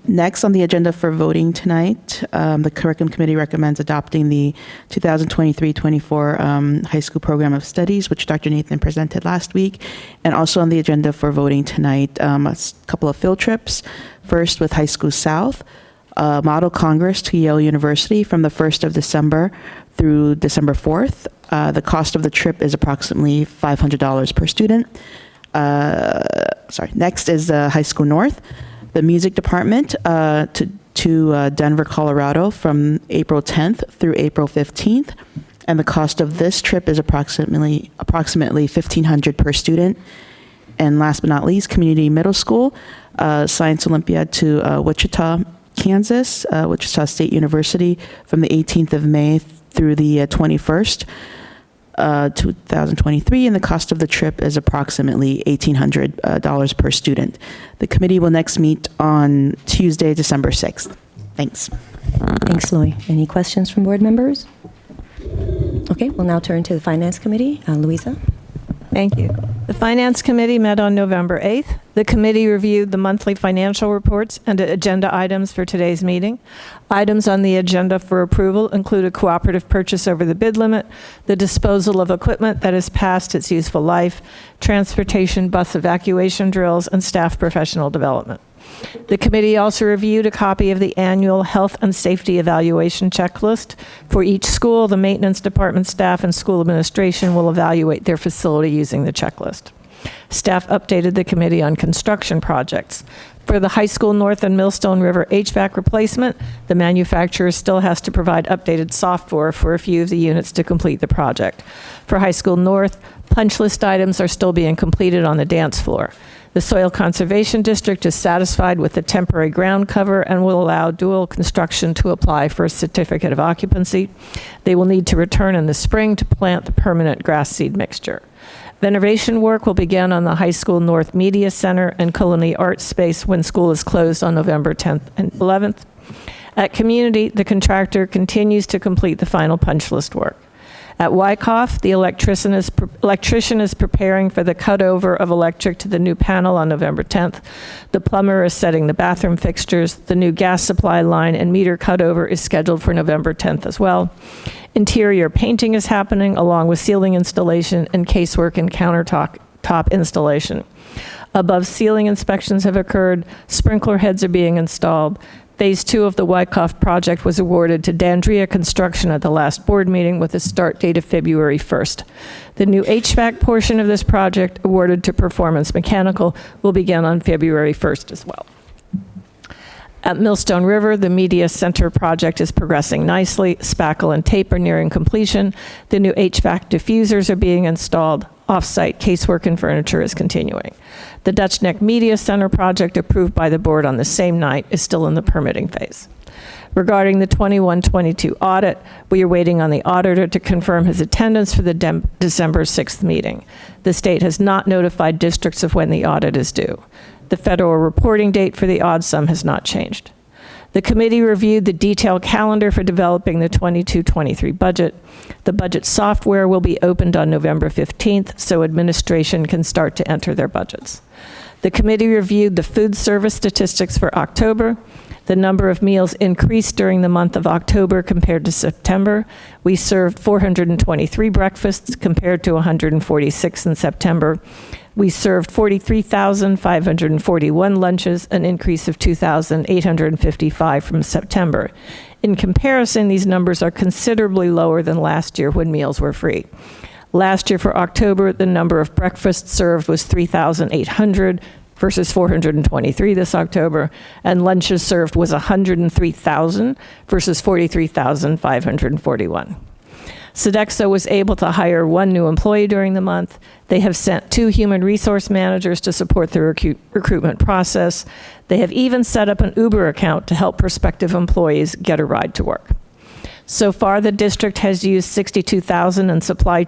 Next on the agenda for voting tonight, the Curriculum Committee recommends adopting the 2023-24 High School Program of Studies, which Dr. Nathan presented last week. And also on the agenda for voting tonight, a couple of field trips. First with High School South, Model Congress to Yale University from the 1st of December through December 4th. The cost of the trip is approximately $500 per student. Next is High School North. The music department to Denver, Colorado from April 10th through April 15th. And the cost of this trip is approximately $1,500 per student. And last but not least, Community Middle School, Science Olympiad to Wichita, Kansas, Wichita State University from the 18th of May through the 21st. 2023, and the cost of the trip is approximately $1,800 per student. The committee will next meet on Tuesday, December 6th. Thanks. Thanks, Louie. Any questions from board members? Okay, we'll now turn to the Finance Committee. Louisa? Thank you. The Finance Committee met on November 8th. The committee reviewed the monthly financial reports and agenda items for today's meeting. Items on the agenda for approval include a cooperative purchase over the bid limit, the disposal of equipment that is past its useful life, transportation bus evacuation drills, and staff professional development. The committee also reviewed a copy of the annual health and safety evaluation checklist. For each school, the maintenance department staff and school administration will evaluate their facility using the checklist. Staff updated the committee on construction projects. For the high school north and Millstone River HVAC replacement, the manufacturer still has to provide updated software for a few of the units to complete the project. For high school north, punch list items are still being completed on the dance floor. The Soil Conservation District is satisfied with the temporary ground cover and will allow dual construction to apply for a certificate of occupancy. They will need to return in the spring to plant the permanent grass seed mixture. Renovation work will begin on the High School North Media Center and Culinary Arts Space when school is closed on November 10th and 11th. At Community, the contractor continues to complete the final punch list work. At Wyckoff, the electrician is preparing for the cutover of electric to the new panel on November 10th. The plumber is setting the bathroom fixtures. The new gas supply line and meter cutover is scheduled for November 10th as well. Interior painting is happening, along with ceiling installation and casework and countertop installation. Above ceiling inspections have occurred. Sprinkler heads are being installed. Phase 2 of the Wyckoff project was awarded to Dandria Construction at the last board meeting with a start date of February 1st. The new HVAC portion of this project, awarded to Performance Mechanical, will begin on February 1st as well. At Millstone River, the media center project is progressing nicely. Spackle and tape are nearing completion. The new HVAC diffusers are being installed. Off-site casework and furniture is continuing. The Dutch Neck Media Center project, approved by the board on the same night, is still in the permitting phase. Regarding the 21-22 audit, we are waiting on the auditor to confirm his attendance for the December 6th meeting. The state has not notified districts of when the audit is due. The federal reporting date for the odd sum has not changed. The committee reviewed the detailed calendar for developing the 22-23 budget. The budget software will be opened on November 15th, so administration can start to enter their budgets. The committee reviewed the food service statistics for October. The number of meals increased during the month of October compared to September. We served 423 breakfasts compared to 146 in September. We served 43,541 lunches, an increase of 2,855 from September. In comparison, these numbers are considerably lower than last year when meals were free. Last year for October, the number of breakfasts served was 3,800 versus 423 this October, and lunches served was 103,000 versus 43,541. Sodexo was able to hire 1 new employee during the month. They have sent 2 human resource managers to support the recruitment process. They have even set up an Uber account to help prospective employees get a ride to work. So far, the district has used $62,000 in supply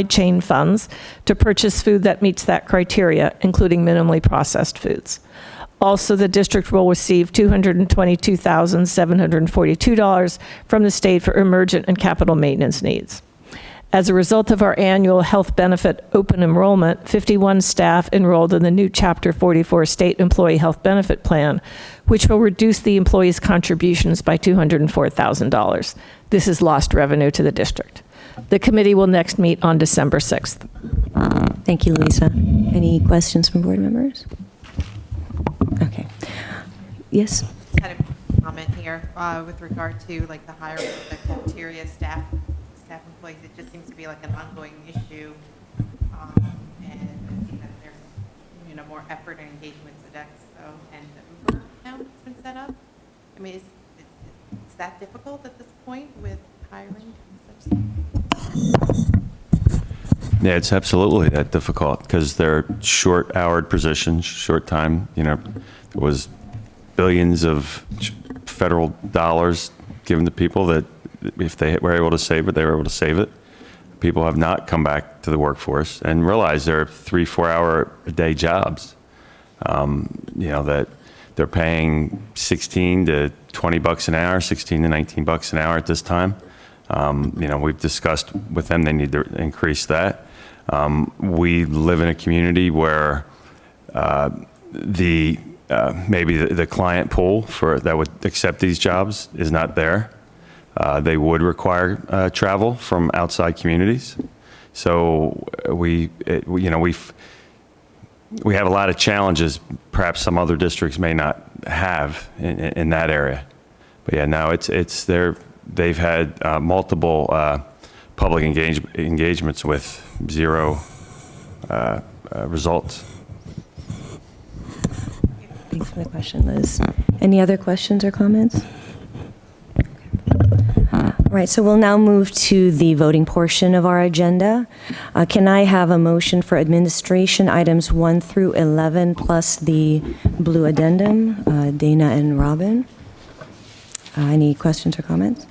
chain funds to purchase food that meets that criteria, including minimally processed foods. Also, the district will receive $222,742 from the state for emergent and capital maintenance needs. As a result of our annual health benefit open enrollment, 51 staff enrolled in the new Chapter 44 State Employee Health Benefit Plan, which will reduce the employees' contributions by $204,000. This is lost revenue to the district. The committee will next meet on December 6th. Thank you, Louisa. Any questions from board members? Okay. Yes? Had a comment here with regard to like the hiring of the cafeteria staff employees. It just seems to be like an ongoing issue, and I see that there's more effort and engagement with Sodexo and the Uber account that's been set up. I mean, is that difficult at this point with hiring such things? Yeah, it's absolutely that difficult because they're short-houred positions, short time. There was billions of federal dollars given to people that if they were able to save it, they were able to save it. people have not come back to the workforce and realize they're 3-4 hour a day jobs. That they're paying 16 to 20 bucks an hour, 16 to 19 bucks an hour at this time. We've discussed with them, they need to increase that. We live in a community where maybe the client pool that would accept these jobs is not there. They would require travel from outside communities. So we have a lot of challenges perhaps some other districts may not have in that area. But yeah, now they've had multiple public engagements with zero results. Thanks for the question, Liz. Any other questions or comments? All right, so we'll now move to the voting portion of our agenda. Can I have a motion for administration items 1 through 11 plus the blue addendum, Dana and Robin? Any questions or comments?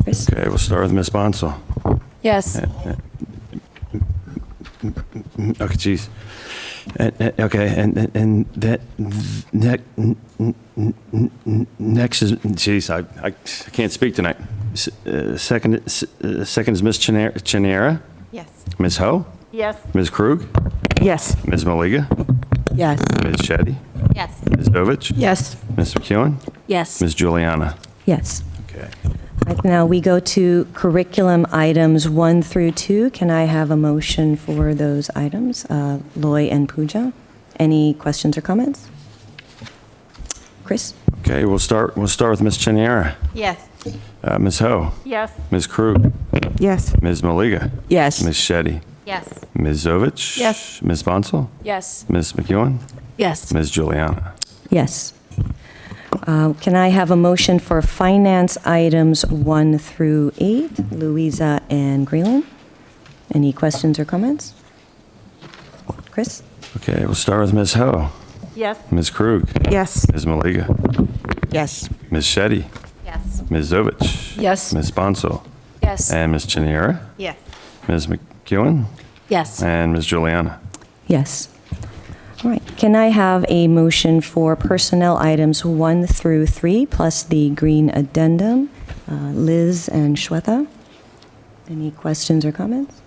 Chris? Okay, we'll start with Ms. Bonsall. Yes. Okay, geez. Okay, and that next is, geez, I can't speak tonight. Second is Ms. Cheniera? Yes. Ms. Ho? Yes. Ms. Krug? Yes. Ms. Maliga? Yes. Ms. Shetty? Yes. Ms. Dovich? Yes. Ms. McEwen? Yes. Ms. Juliana? Yes. Okay. Right, now we go to curriculum items 1 through 2. Can I have a motion for those items? Loy and Pooja. Any questions or comments? Chris? Okay, we'll start with Ms. Cheniera. Yes. Ms. Ho? Yes. Ms. Krug? Yes. Ms. Maliga? Yes. Ms. Shetty? Yes. Ms. Zovich? Yes. Ms. Bonsall? Yes. Ms. McEwen? Yes. Ms. Juliana? Yes. Can I have a motion for finance items 1 through 8, Louisa and Graylan? Any questions or comments? Chris? Okay, we'll start with Ms. Ho. Yes. Ms. Krug? Yes. Ms. Maliga? Yes. Ms. Shetty? Yes. Ms. Zovich? Yes. Ms. Bonsall? Yes. And Ms. Cheniera? Yes. Ms. McEwen? Yes. And Ms. Juliana? Yes. All right. Can I have a motion for personnel items 1 through 3 plus the green addendum, Liz and Shweta? Any questions or comments?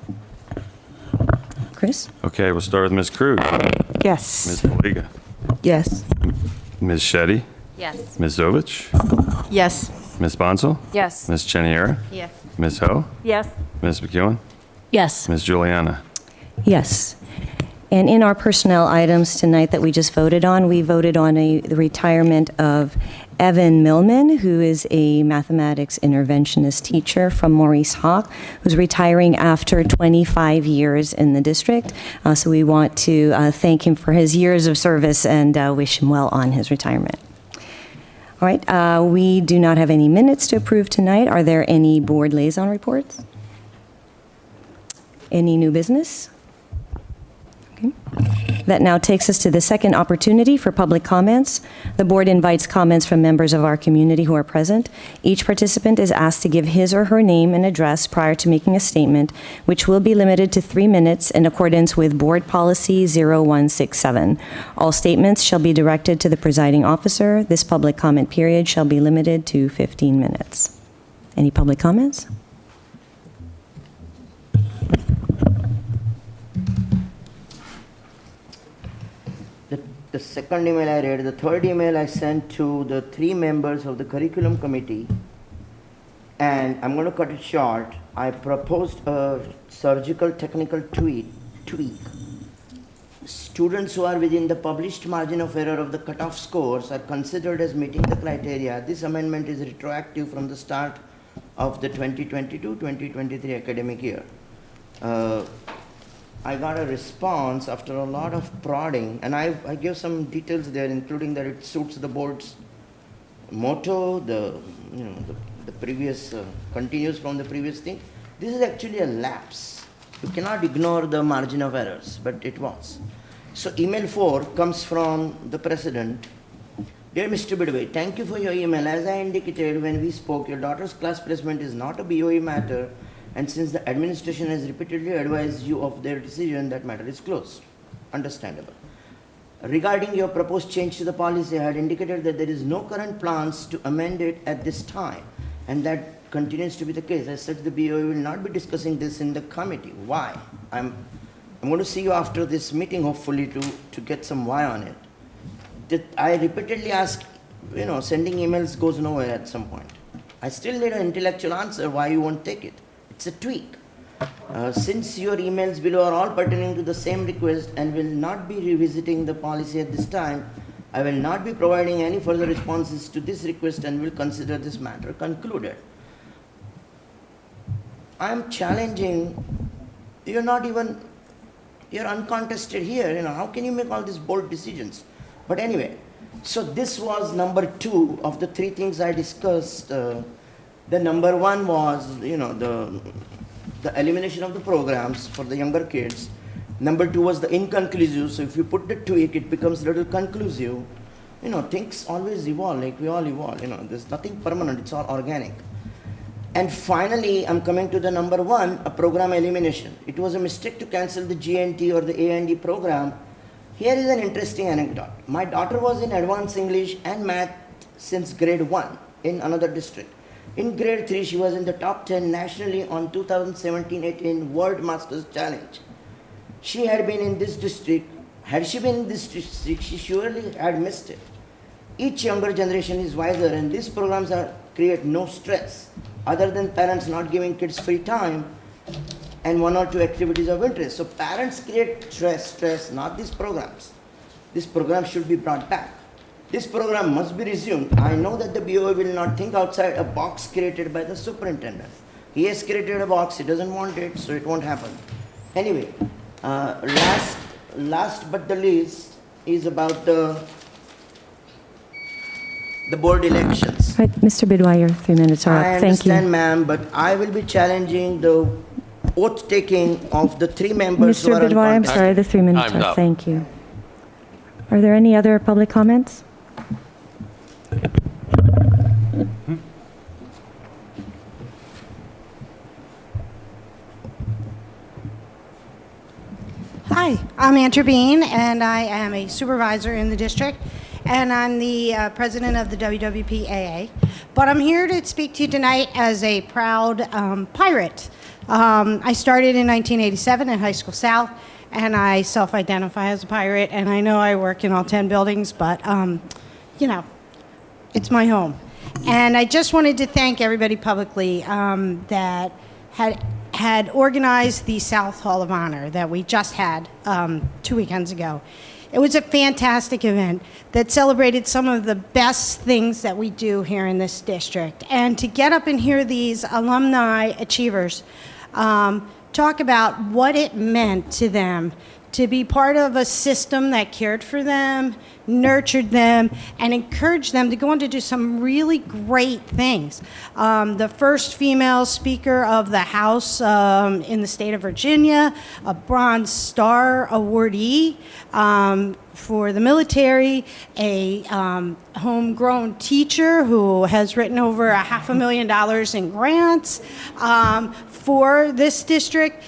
Chris? Okay, we'll start with Ms. Krug. Yes. Ms. Maliga? Yes. Ms. Shetty? Yes. Ms. Zovich? Yes. Ms. Bonsall? Yes. Ms. Cheniera? Yes. Ms. Ho? Yes. Ms. McEwen? Yes. Ms. Juliana? Yes. And in our personnel items tonight that we just voted on, we voted on the retirement of Evan Millman, who is a mathematics interventionist teacher from Maurice Hawk, who's retiring after 25 years in the district. So we want to thank him for his years of service and wish him well on his retirement. All right, we do not have any minutes to approve tonight. Are there any board liaison reports? Any new business? That now takes us to the second opportunity for public comments. The board invites comments from members of our community who are present. Each participant is asked to give his or her name and address prior to making a statement, which will be limited to 3 minutes in accordance with Board Policy 0167. All statements shall be directed to the presiding officer. This public comment period shall be limited to 15 minutes. Any public comments? The second email I read, the third email I sent to the 3 members of the curriculum committee, and I'm going to cut it short. I proposed a surgical technical tweak. Students who are within the published margin of error of the cutoff scores are considered as meeting the criteria. This amendment is retroactive from the start of the 2022-2023 academic year. I got a response after a lot of prodding, and I gave some details there, including that it suits the board's motto, the previous, continues from the previous thing. This is actually a lapse. You cannot ignore the margin of errors, but it was. So email 4 comes from the president. Dear Mr. Bidway, thank you for your email. As I indicated when we spoke, your daughter's class placement is not a BOE matter And since the administration has repeatedly advised you of their decision, that matter is closed. Understandable. Regarding your proposed change to the policy, I had indicated that there is no current plans to amend it at this time, and that continues to be the case. As such, the BOE will not be discussing this in the committee. Why? I'm going to see you after this meeting, hopefully, to get some why on it. I repeatedly ask, sending emails goes nowhere at some point. I still need an intellectual answer why you won't take it. It's a tweak. Since your emails below are all pertaining to the same request and will not be revisiting the policy at this time, I will not be providing any further responses to this request and will consider this matter concluded. I am challenging, you're uncontested here, how can you make all these bold decisions? But anyway, so this was number 2 of the 3 things I discussed. The number 1 was, the elimination of the programs for the younger kids. Number 2 was the inconclusive. So if you put the tweak, it becomes a little conclusive. Things always evolve, like we all evolve. There's nothing permanent, it's all organic. And finally, I'm coming to the number 1, a program elimination. It was a mistake to cancel the GNT or the A&D program. Here is an interesting anecdote. My daughter was in advanced English and math since grade 1 in another district. In grade 3, she was in the top 10 nationally on 2017-18 World Masters Challenge. She had been in this district. Had she been in this district, she surely had missed it. Each younger generation is wiser, and these programs create no stress, other than parents not giving kids free time and 1 or 2 activities of interest. So parents create stress, not these programs. This program should be brought back. This program must be resumed. I know that the BOE will not think outside a box created by the superintendent. He has created a box, he doesn't want it, so it won't happen. Anyway, last but the least is about the board elections. Right, Mr. Bidwai, your 3 minutes are up. Thank you. I understand, ma'am, but I will be challenging the oath-taking of the 3 members who Mr. are Bidwai, I'm uncontested. sorry, the 3 minutes Time's are up. up. Thank you. Are there any other public comments? Hi, I'm Andrew Bean, and I am a supervisor in the district, and I'm the president of the WWPAA. But I'm here to speak to you tonight as a proud pirate. I started in 1987 at High School South, and I self-identify as a pirate, and I know I work in all 10 buildings, but, it's my home. And I just wanted to thank everybody publicly that had organized the South Hall of Honor that we just had 2 weekends ago. It was a fantastic event that celebrated some of the best things that we do here in this district. And to get up and hear these alumni achievers talk about what it meant to them to be part of a system that cared for them, nurtured them, and encouraged them to go on to do some really great things. The first female Speaker of the House in the state of Virginia, a Bronze Star awardee for the military, a homegrown teacher who has written over $500,000 in grants for this district,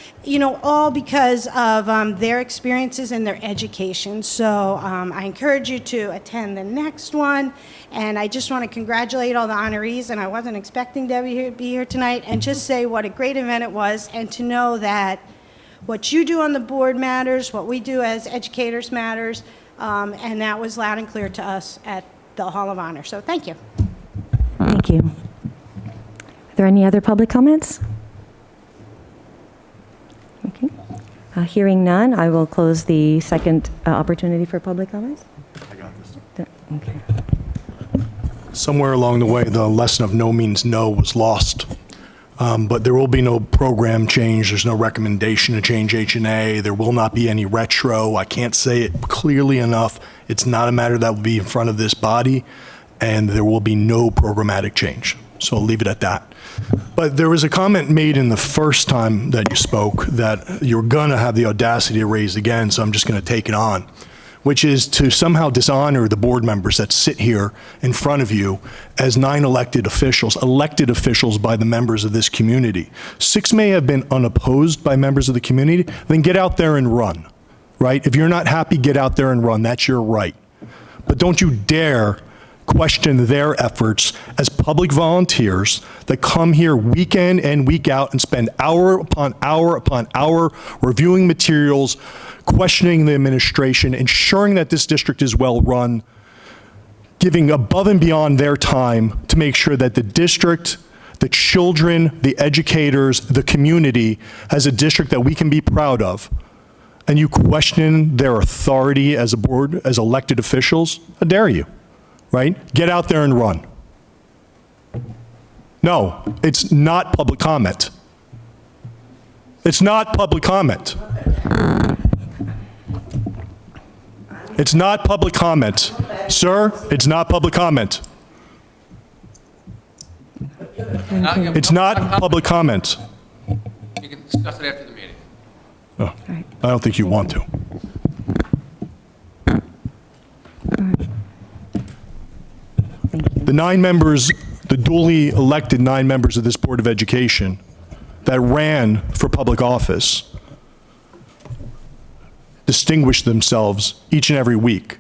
all because of their experiences and their education. So I encourage you to attend the next one. And I just want to congratulate all the honorees, and I wasn't expecting to be here tonight, and just say what a great event it was, and to know that what you do on the board matters, what we do as educators matters, and that was loud and clear to us at the Hall of Honor. So thank you. Thank you. Are there any other public comments? Okay. Hearing none, I will close the second opportunity for public comments. I got this. Okay. Somewhere along the way, the lesson of no means no was lost. But there will be no program change. There's no recommendation to change H&A. There will not be any retro. I can't say it clearly enough. It's not a matter that will be in front of this body, and there will be no programmatic change. So I'll leave it at that. But there was a comment made in the first time that you spoke that you're going to have the audacity to raise again, so I'm just going to take it on. which is to somehow dishonor the board members that sit here in front of you as 9 elected officials by the members of this community. 6 may have been unopposed by members of the community, then get out there and run, right? If you're not happy, get out there and run. That's your right. But don't you dare question their efforts as public volunteers that come here week in and week out and spend hour upon hour upon hour reviewing materials, questioning the administration, ensuring that this district is well run, giving above and beyond their time to make sure that the district, the children, the educators, the community has a district that we can be proud of. And you question their authority as a board, as elected officials? How dare you? Right? Get out there and run. No, it's not public comment. It's not public comment. It's not public comment. Sir, it's not public comment. It's not public comment. You can discuss it after the meeting. Oh, I don't think you want to. The 9 members, the duly elected 9 members of this Board of Education that ran for public office distinguished themselves each and every week.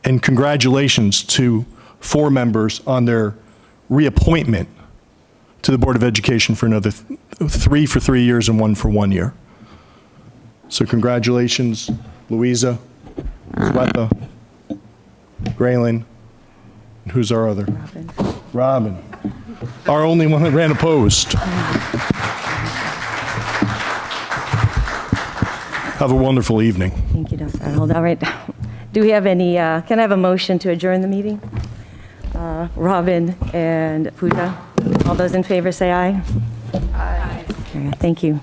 And congratulations to 4 members on their reappointment to the Board of Education for another 3 for 3 years and 1 for 1 year. So congratulations, Louisa, Swetha, Graylin, and who's our other? Robin. Our only one that ran opposed. Have a wonderful evening. Thank you, Dr. Arnold. All right. Do we have any, can I have a motion to adjourn the meeting? Robin and Pooja. All those in favor say aye. Aye. Thank you.